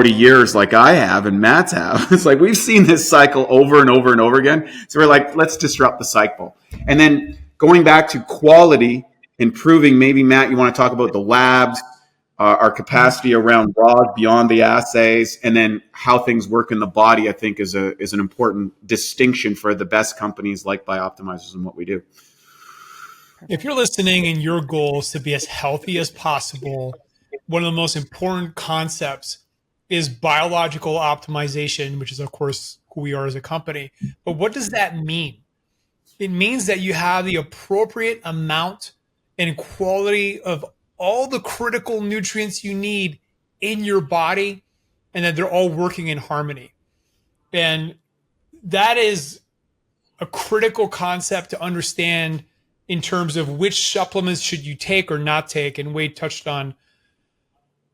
S3: years like I have and Matt's have. It's like we've seen this cycle over and over and over again. So we're like, let's disrupt the cycle. And then going back to quality, improving, maybe Matt, you want to talk about the labs, our capacity around raws beyond the assays, and then how things work in the body, I think is an important distinction for the best companies like BIOptimizers and what we do.
S1: If you're listening and your goal is to be as healthy as possible, one of the most important concepts is biological optimization, which is, of course, who we are as a company. But what does that mean? It means that you have the appropriate amount and quality of all the critical nutrients you need in your body, and that they're all working in harmony. And that is a critical concept to understand in terms of which supplements should you take or not take. And Wade touched on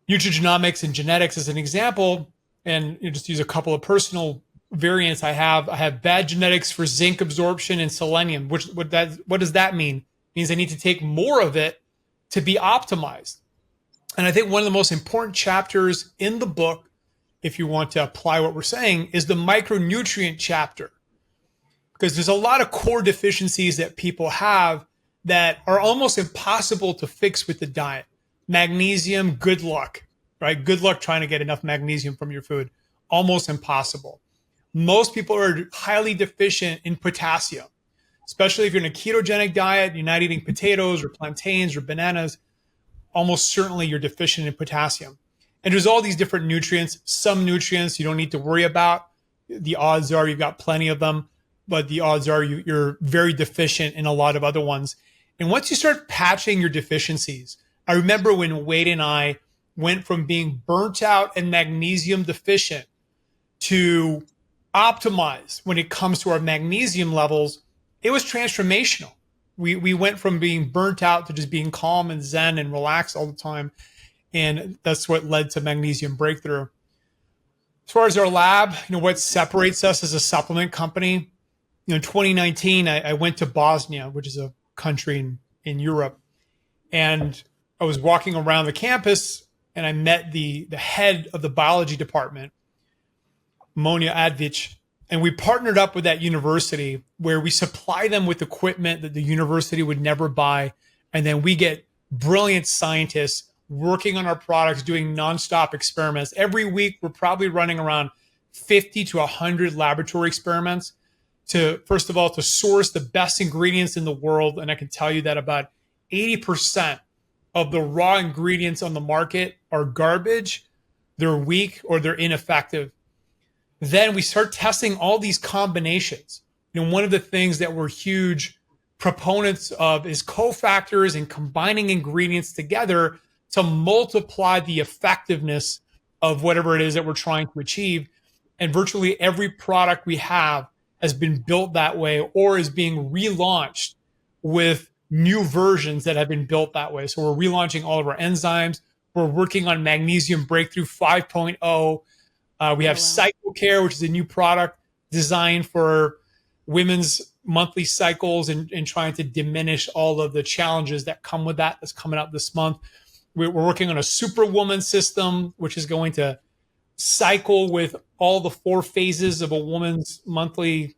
S1: nutrigenomics and genetics as an example, and just use a couple of personal variants I have bad genetics for zinc absorption and selenium. What does that mean? It means I need to take more of it to be optimized. And I think one of the most important chapters in the book, if you want to apply what we're saying, is the micronutrient chapter. Because there's a lot of core deficiencies that people have that are almost impossible to fix with the diet. Magnesium, good luck, right? Good luck trying to get enough magnesium from your food. Almost impossible. Most people are highly deficient in potassium, especially if you're in a ketogenic diet, you're not eating potatoes or plantains or bananas. Almost certainly you're deficient in potassium. And there's all these different nutrients. Some nutrients you don't need to worry about. The odds are you've got plenty of them, but the odds are you're very deficient in a lot of other ones. And once you start patching your deficiencies, I remember when Wade and I went from being burnt out and magnesium deficient to optimize when it comes to our magnesium levels, it was transformational. We went from being burnt out to just being calm and zen and relaxed all the time. And that's what led to magnesium breakthrough. As far as our lab, what separates us as a supplement company, in 2019, I went to Bosnia, which is a country in Europe. And I was walking around the campus and I met the head of the biology department, Monia Advic, and we partnered up with that university where we supply them with equipment that the university would never buy. And then we get brilliant scientists working on our products, doing nonstop experiments. Every week, we're probably running around 50 to 100 laboratory experiments to, first of all, to source the best ingredients in the world. And I can tell you that about 80% of the raw ingredients on the market are garbage, they're weak, or they're ineffective. Then we start testing all these combinations. One of the things that we're huge proponents of is cofactors and combining ingredients together to multiply the effectiveness of whatever it is that we're trying to achieve. And virtually every product we have has been built that way or is being relaunched with new versions that have been built that way. So we're relaunching all of our enzymes. We're working on Magnesium Breakthrough 5.0. We have Cycle Care, which is a new product designed for women's monthly cycles and trying to diminish all of the challenges that come with that. That's coming out this month. We're working on a Superwoman system, which is going to cycle with all the 4 phases of a woman's monthly,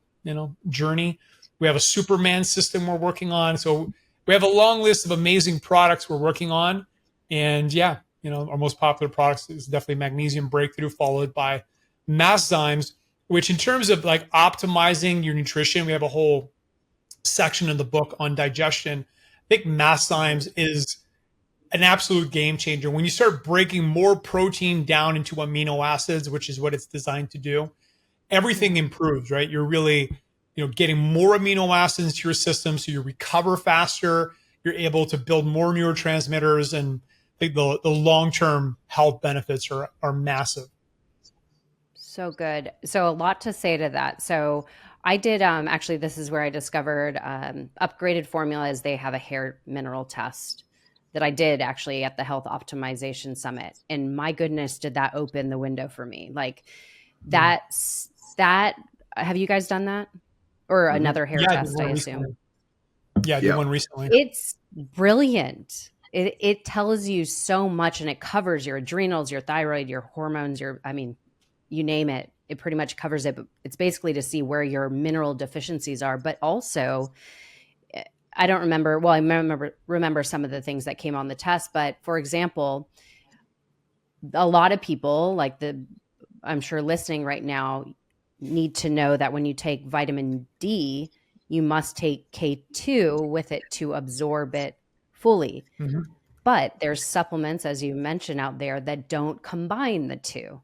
S1: journey. We have a Superman system we're working on. So we have a long list of amazing products we're working on. And our most popular products is definitely Magnesium Breakthrough, followed by Masszymes, which in terms of like optimizing your nutrition, we have a whole section in the book on digestion. I think masszymes is an absolute game changer. When you start breaking more protein down into amino acids, which is what it's designed to do, everything improves, right? You're really, getting more amino acids into your system, so you recover faster. You're able to build more neurotransmitters, and I think the long-term health benefits are massive.
S2: So good. So a lot to say to that. So I did actually, this is where I discovered Upgraded Formulas. They have a hair mineral test that I did actually at the Health Optimization Summit. And my goodness, did that open the window for me. Like that, have you guys done that? Or another hair test, I assume?
S1: Yeah, I did one recently.
S2: It's brilliant. It tells you so much, and it covers your adrenals, your thyroid, your hormones, you name it. It pretty much covers it. But it's basically to see where your mineral deficiencies are. But also, I don't remember. Well, I remember some of the things that came on the test. But for example, a lot of people, I'm sure listening right now, need to know that when you take vitamin D, you must take K2 with it to absorb it fully. Mm-hmm. But there's supplements, as you mentioned out there, that don't combine the two.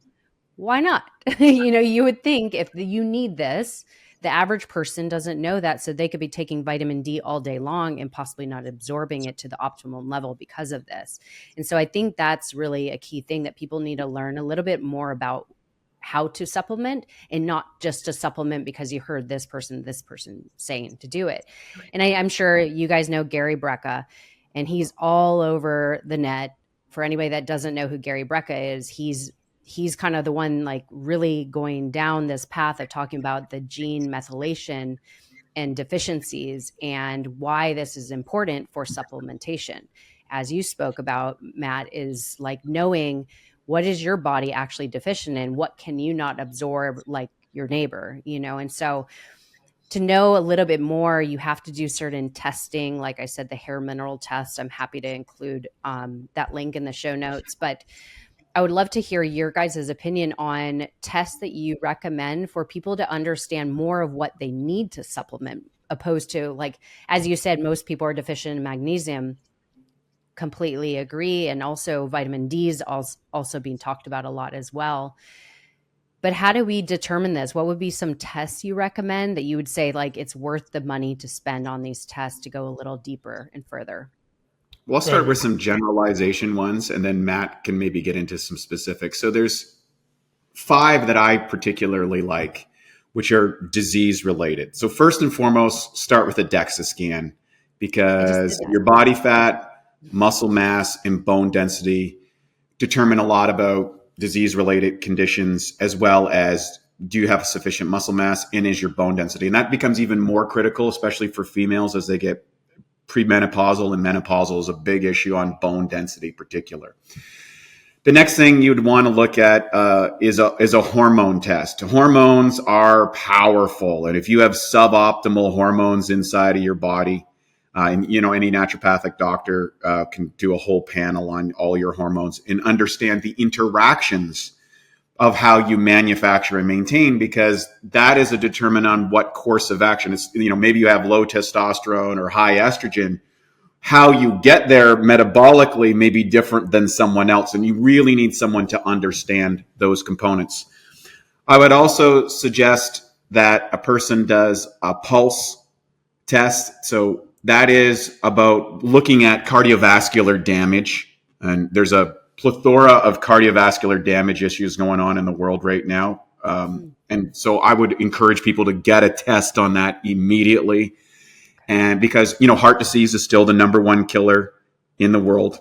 S2: Why not? You would think if you need this, the average person doesn't know that, so they could be taking vitamin D all day long and possibly not absorbing it to the optimal level because of this. And so I think that's really a key thing that people need to learn a little bit more about how to supplement, and not just to supplement because you heard this person saying to do it. And I'm sure you guys know Gary Brecka, and he's all over the net. For anybody that doesn't know who Gary Brecka is, he's kind of the one like really going down this path of talking about the gene methylation and deficiencies and why this is important for supplementation. As you spoke about, Matt, is like knowing what is your body actually deficient in, what can you not absorb like your neighbor, and so to know a little bit more, you have to do certain testing. Like I said, the hair mineral test, I'm happy to include that link in the show notes, but I would love to hear your guys' opinion on tests that you recommend for people to understand more of what they need to supplement, opposed to, like, as you said, most people are deficient in magnesium. Completely agree. And also vitamin D is also being talked about a lot as well. But how do we determine this? What would be some tests you recommend that you would say like it's worth the money to spend on these tests to go a little deeper and further?
S3: We'll start with some generalization ones, and then Matt can maybe get into some specifics. So there's 5 that I particularly like, which are disease related. So first and foremost, start with a DEXA scan, because your body fat, muscle mass, and bone density determine a lot about disease-related conditions, as well as do you have sufficient muscle mass and is your bone density. And that becomes even more critical, especially for females as they get premenopausal, and menopausal is a big issue on bone density in particular. The next thing you'd want to look at is a hormone test. Hormones are powerful, and if you have suboptimal hormones inside of your body, and any naturopathic doctor can do a whole panel on all your hormones and understand the interactions of how you manufacture and maintain, because that is a determinant on what course of action. It's, maybe you have low testosterone or high estrogen. How you get there metabolically may be different than someone else, and you really need someone to understand those components. I would also suggest that a person does a pulse test. So that is about looking at cardiovascular damage. And there's a plethora of cardiovascular damage issues going on in the world right now. And so I would encourage people to get a test on that immediately. And because, heart disease is still the number 1 killer in the world.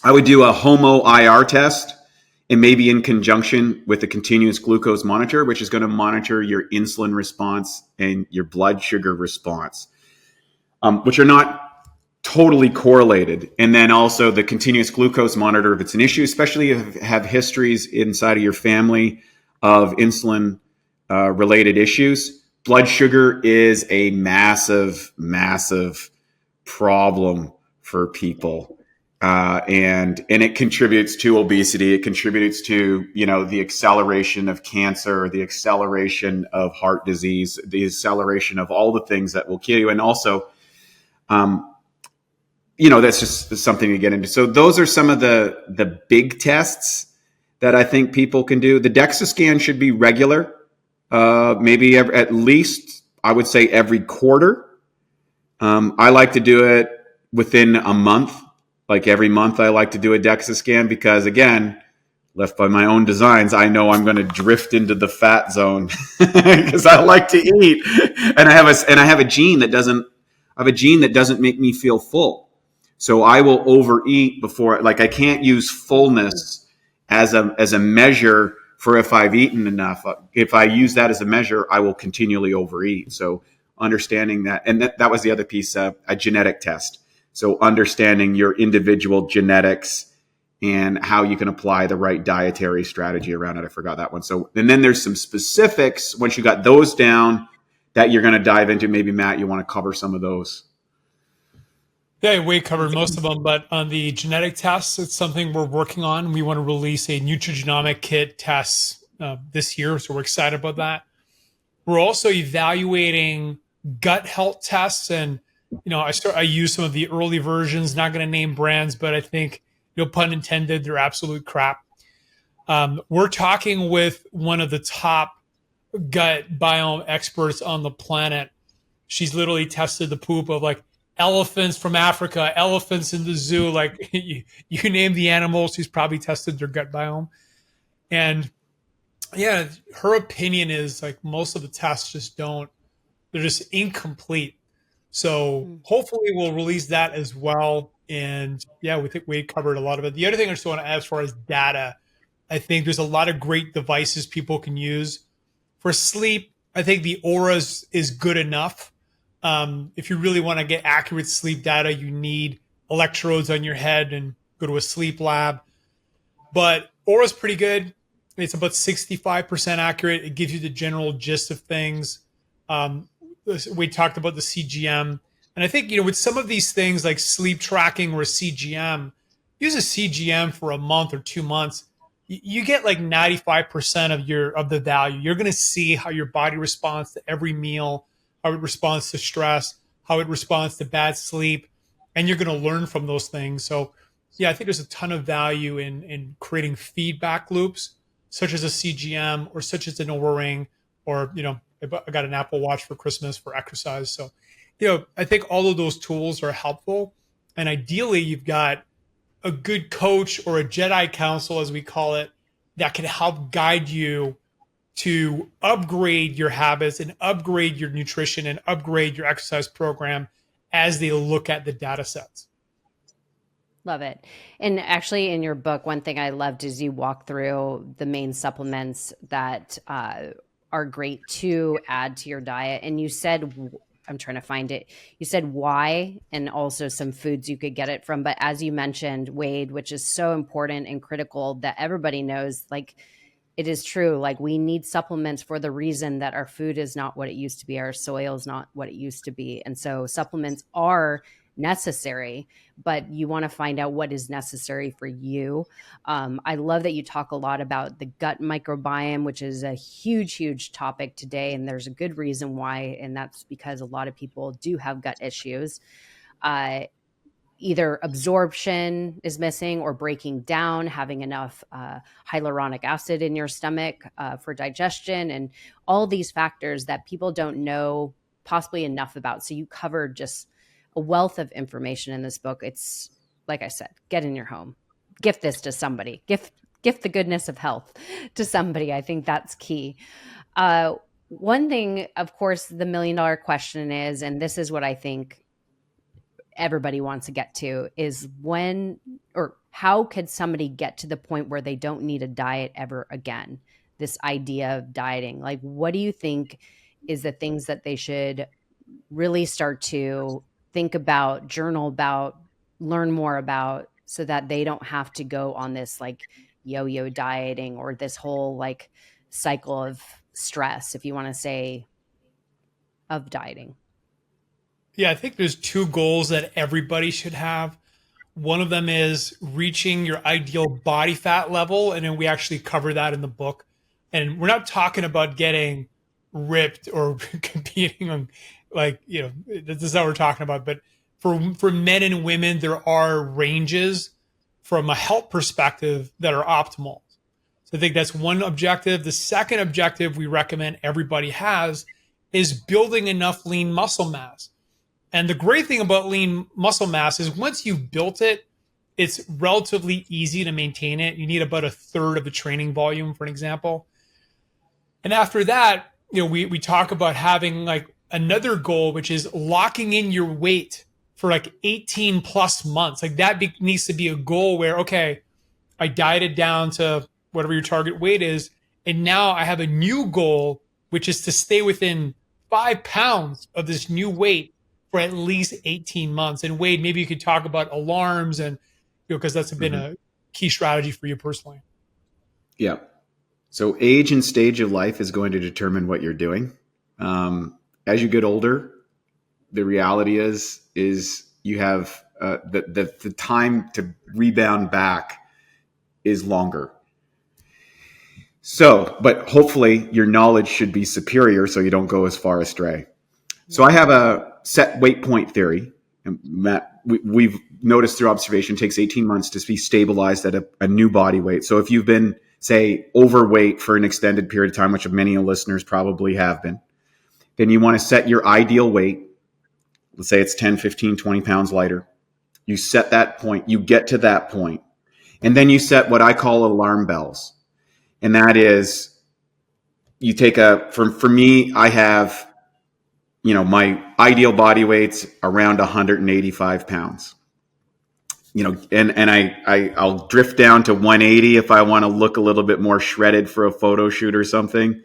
S3: I would do a HOMO IR test, and maybe in conjunction with a continuous glucose monitor, which is going to monitor your insulin response and your blood sugar response, which are not totally correlated. And then also the continuous glucose monitor, if it's an issue, especially if you have histories inside of your family of insulin related issues. Blood sugar is a massive, massive problem for people. and it contributes to obesity. It contributes to, you know, the acceleration of cancer, the acceleration of heart disease, the acceleration of all the things that will kill you. And also, you know, that's just something to get into. So those are some of the big tests that I think people can do. The DEXA scan should be regular, maybe at least I would say every quarter. I like to do it within a month. Like every month, I like to do a DEXA scan because, again, left by my own designs, I know I'm going to drift into the fat zone because I like to eat, and I have a gene that doesn't make me feel full. So I will overeat before, like I can't use fullness as a measure for if I've eaten enough. If I use that as a measure, I will continually overeat. So understanding that, and that was the other piece of a genetic test. So understanding your individual genetics and how you can apply the right dietary strategy around it. I forgot that one. So, and then there's some specifics once you got those down that you're going to dive into. Maybe Matt, you want to cover some of those.
S1: Yeah, we covered most of them, but on the genetic tests, it's something we're working on. We want to release a nutrigenomic kit test this year, so we're excited about that. We're also evaluating gut health tests, and I use some of the early versions. Not going to name brands, but I think, pun intended, they're absolute crap. We're talking with one of the top gut biome experts on the planet. She's literally tested the poop of like elephants from Africa, elephants in the zoo. Like you name the animals, she's probably tested their gut biome. And yeah, her opinion is like most of the tests they're just incomplete. So hopefully we'll release that as well. And yeah, we think we covered a lot of it. The other thing I just want to add as far as data, I think there's a lot of great devices people can use. For sleep, I think the Aura is good enough. If you really want to get accurate sleep data, you need electrodes on your head and go to a sleep lab. But Aura's pretty good. It's about 65% accurate. It gives you the general gist of things. We talked about the CGM. And I think, with some of these things like sleep tracking or a CGM, use a CGM for a month or 2 months. You get like 95% of the value. You're going to see how your body responds to every meal, how it responds to stress, how it responds to bad sleep, and you're going to learn from those things. So, yeah, I think there's a ton of value in creating feedback loops, such as a CGM or such as an Oura Ring, or I got an Apple Watch for Christmas for exercise. So, I think all of those tools are helpful, and ideally, you've got a good coach or a Jedi council, as we call it, that can help guide you to upgrade your habits and upgrade your nutrition and upgrade your exercise program as they look at the data sets.
S2: Love it. And actually, in your book, one thing I loved is you walk through the main supplements that are great to add to your diet. And you said, I'm trying to find it. You said why, and also some foods you could get it from. But as you mentioned, Wade, which is so important and critical that everybody knows, like, it is true. Like, we need supplements for the reason that our food is not what it used to be. Our soil is not what it used to be. And so supplements are necessary, but you want to find out what is necessary for you. I love that you talk a lot about the gut microbiome, which is a huge, huge topic today. And there's a good reason why. And that's because a lot of people do have gut issues. Either absorption is missing or breaking down, having enough hyaluronic acid in your stomach for digestion, and all these factors that people don't know possibly enough about. So you covered just a wealth of information in this book. It's, like I said, get in your home, gift this to somebody, gift the goodness of health to somebody. I think that's key. One thing, of course, the $1 million question is, and this is what I think everybody wants to get to, is when or how could somebody get to the point where they don't need a diet ever again? This idea of dieting, like, what do you think is the things that they should really start to think about, journal about, learn more about, so that they don't have to go on this like yo-yo dieting or this whole like cycle of stress, if you want to say, of dieting?
S1: Yeah, I think there's two goals that everybody should have. One of them is reaching your ideal body fat level. And then we actually cover that in the book. And we're not talking about getting ripped or competing on, like, this is not what we're talking about. But for men and women, there are ranges from a health perspective that are optimal. So I think that's one objective. The second objective we recommend everybody has is building enough lean muscle mass. And the great thing about lean muscle mass is once you've built it, it's relatively easy to maintain it. You need about a third of the training volume, for an example. And after that, we talk about having like another goal, which is locking in your weight for like 18 plus months. Like that needs to be a goal where, okay, I dieted down to whatever your target weight is. And now I have a new goal, which is to stay within 5 pounds of this new weight for at least 18 months. And Wade, maybe you could talk about alarms and, because that's been a key strategy for you personally.
S3: Yeah. So age and stage of life is going to determine what you're doing. As you get older, the reality is you have the time to rebound back is longer. So, but hopefully your knowledge should be superior so you don't go as far astray. So I have a set weight point theory. And Matt, we've noticed through observation, it takes 18 months to be stabilized at a new body weight. So if you've been, say, overweight for an extended period of time, which many listeners probably have been, then you want to set your ideal weight. Let's say it's 10, 15, 20 pounds lighter. You set that point, you get to that point, and then you set what I call alarm bells. And that is, you take for me, I have, my ideal body weight's around 185 pounds. And I'll drift down to 180 if I want to look a little bit more shredded for a photo shoot or something.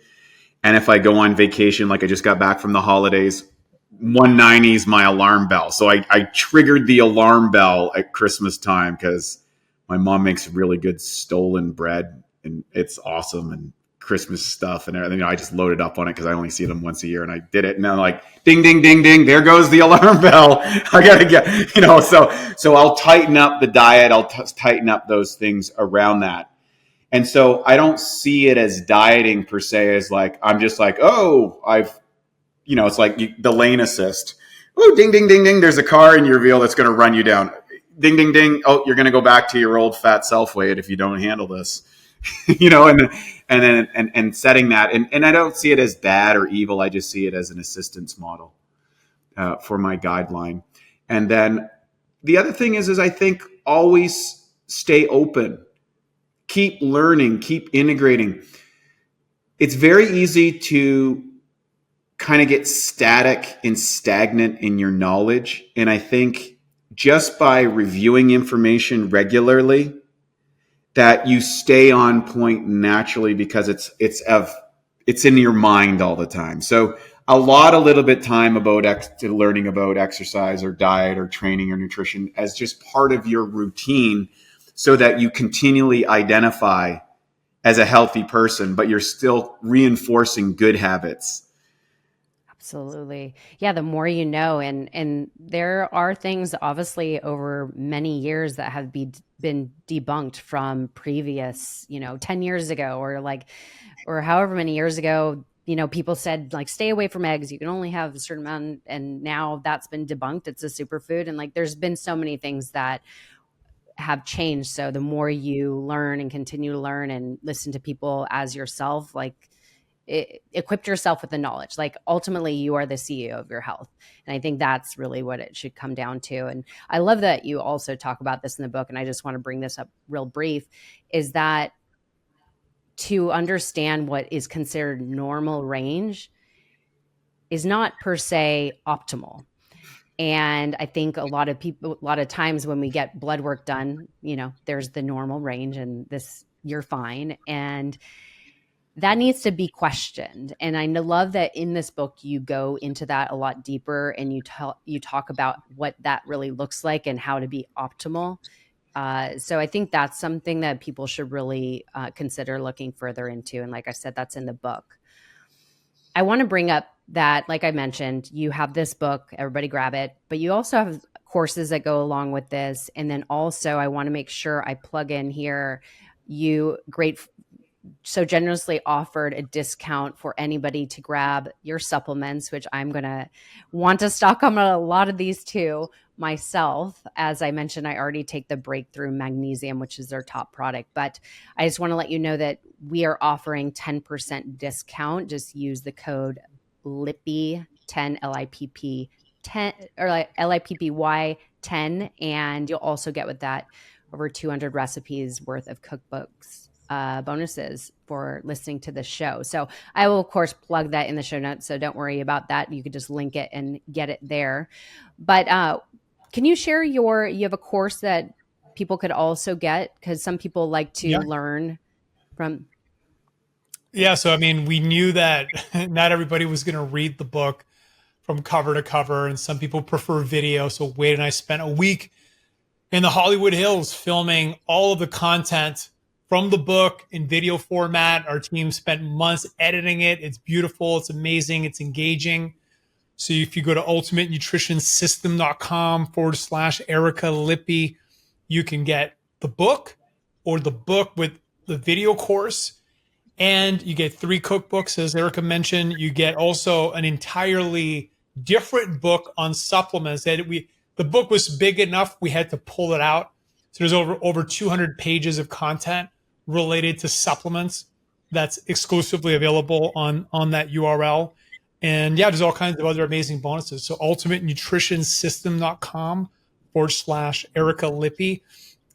S3: And if I go on vacation, like I just got back from the holidays, 190 is my alarm bell. So I triggered the alarm bell at Christmas time because my mom makes really good stolen bread and it's awesome, and Christmas stuff and everything. I just loaded up on it because I only see them once a year, and I did it. And I'm like, ding, ding, ding, ding. There goes the alarm bell. I gotta get, so I'll tighten up the diet. I'll tighten up those things around that. And so I don't see it as dieting per se, as like, I'm just like, oh, it's like the lane assist. Oh, ding, ding, ding, ding. There's a car in your vehicle that's going to run you down. Ding, ding, ding. Oh, you're going to go back to your old fat self weight if you don't handle this. And setting that, and I don't see it as bad or evil. I just see it as an assistance model for my guideline. And then the other thing is I think always stay open, keep learning, keep integrating. It's very easy to kind of get static and stagnant in your knowledge. And I think just by reviewing information regularly, that you stay on point naturally because it's in your mind all the time. So a little bit time about learning about exercise or diet or training or nutrition as just part of your routine, so that you continually identify as a healthy person, but you're still reinforcing good habits.
S2: Absolutely. Yeah, the more you know, and there are things obviously over many years that have been debunked from previous, 10 years ago or however many years ago, people said like, stay away from eggs. You can only have a certain amount. And now that's been debunked. It's a superfood. And like, there's been so many things that have changed. So the more you learn and continue to learn and listen to people as yourself, like, equip yourself with the knowledge. Like ultimately you are the CEO of your health. And I think that's really what it should come down to. And I love that you also talk about this in the book. And I just want to bring this up real brief, is that to understand what is considered normal range is not per se optimal. And I think a lot of times when we get blood work done, there's the normal range and this, you're fine. And that needs to be questioned. And I love that in this book, you go into that a lot deeper and you talk about what that really looks like and how to be optimal. So I think that's something that people should really consider looking further into. And like I said, that's in the book. I want to bring up that, like I mentioned, you have this book, everybody grab it, but you also have courses that go along with this. And then also I want to make sure I plug in here, so generously offered a discount for anybody to grab your supplements, which I'm going to want to stock on a lot of these too myself. As I mentioned, I already take the breakthrough magnesium, which is their top product, but I just want to let you know that we are offering 10% discount. Just use the code LIPPY10, LIPP 10 or like LIPPY 10, and you'll also get with that over 200 recipes worth of cookbooks bonuses for listening to this show. So I will, of course, plug that in the show notes. So don't worry about that. You could just link it and get it there. But can you share you have a course that people could also get? Because some people like to learn from.
S1: Yeah. So, I mean, we knew that not everybody was going to read the book from cover to cover, and some people prefer video. So Wade and I spent a week in the Hollywood Hills filming all of the content from the book in video format. Our team spent months editing it. It's beautiful. It's amazing. It's engaging. So if you go to ultimatenutritionsystem.com/Erica Lippy, you can get the book or the book with the video course. And you get 3 cookbooks, as Erica mentioned. You get also an entirely different book on supplements. The book was big enough, we had to pull it out. So there's over 200 pages of content related to supplements that's exclusively available on that URL. And yeah, there's all kinds of other amazing bonuses. So ultimatenutritionsystem.com/Erica Lippy.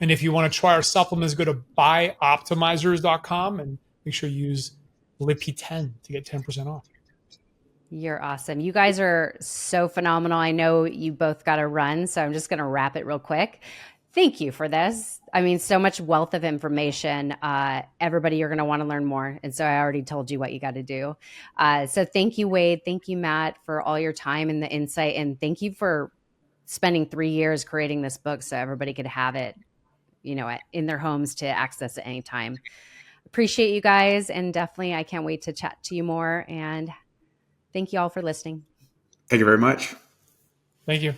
S1: And if you want to try our supplements, go to BIOptimizers.com and make sure you use Lippy10 to get 10% off.
S2: You're awesome. You guys are so phenomenal. I know you both got to run, so I'm just going to wrap it real quick. Thank you for this. I mean, so much wealth of information. Everybody, you're going to want to learn more. And so I already told you what you got to do. So thank you, Wade. Thank you, Matt, for all your time and the insight. And thank you for spending 3 years creating this book so everybody could have it, in their homes to access at any time. Appreciate you guys. And definitely, I can't wait to chat to you more. And thank you all for listening.
S3: Thank you very much.
S1: Thank you.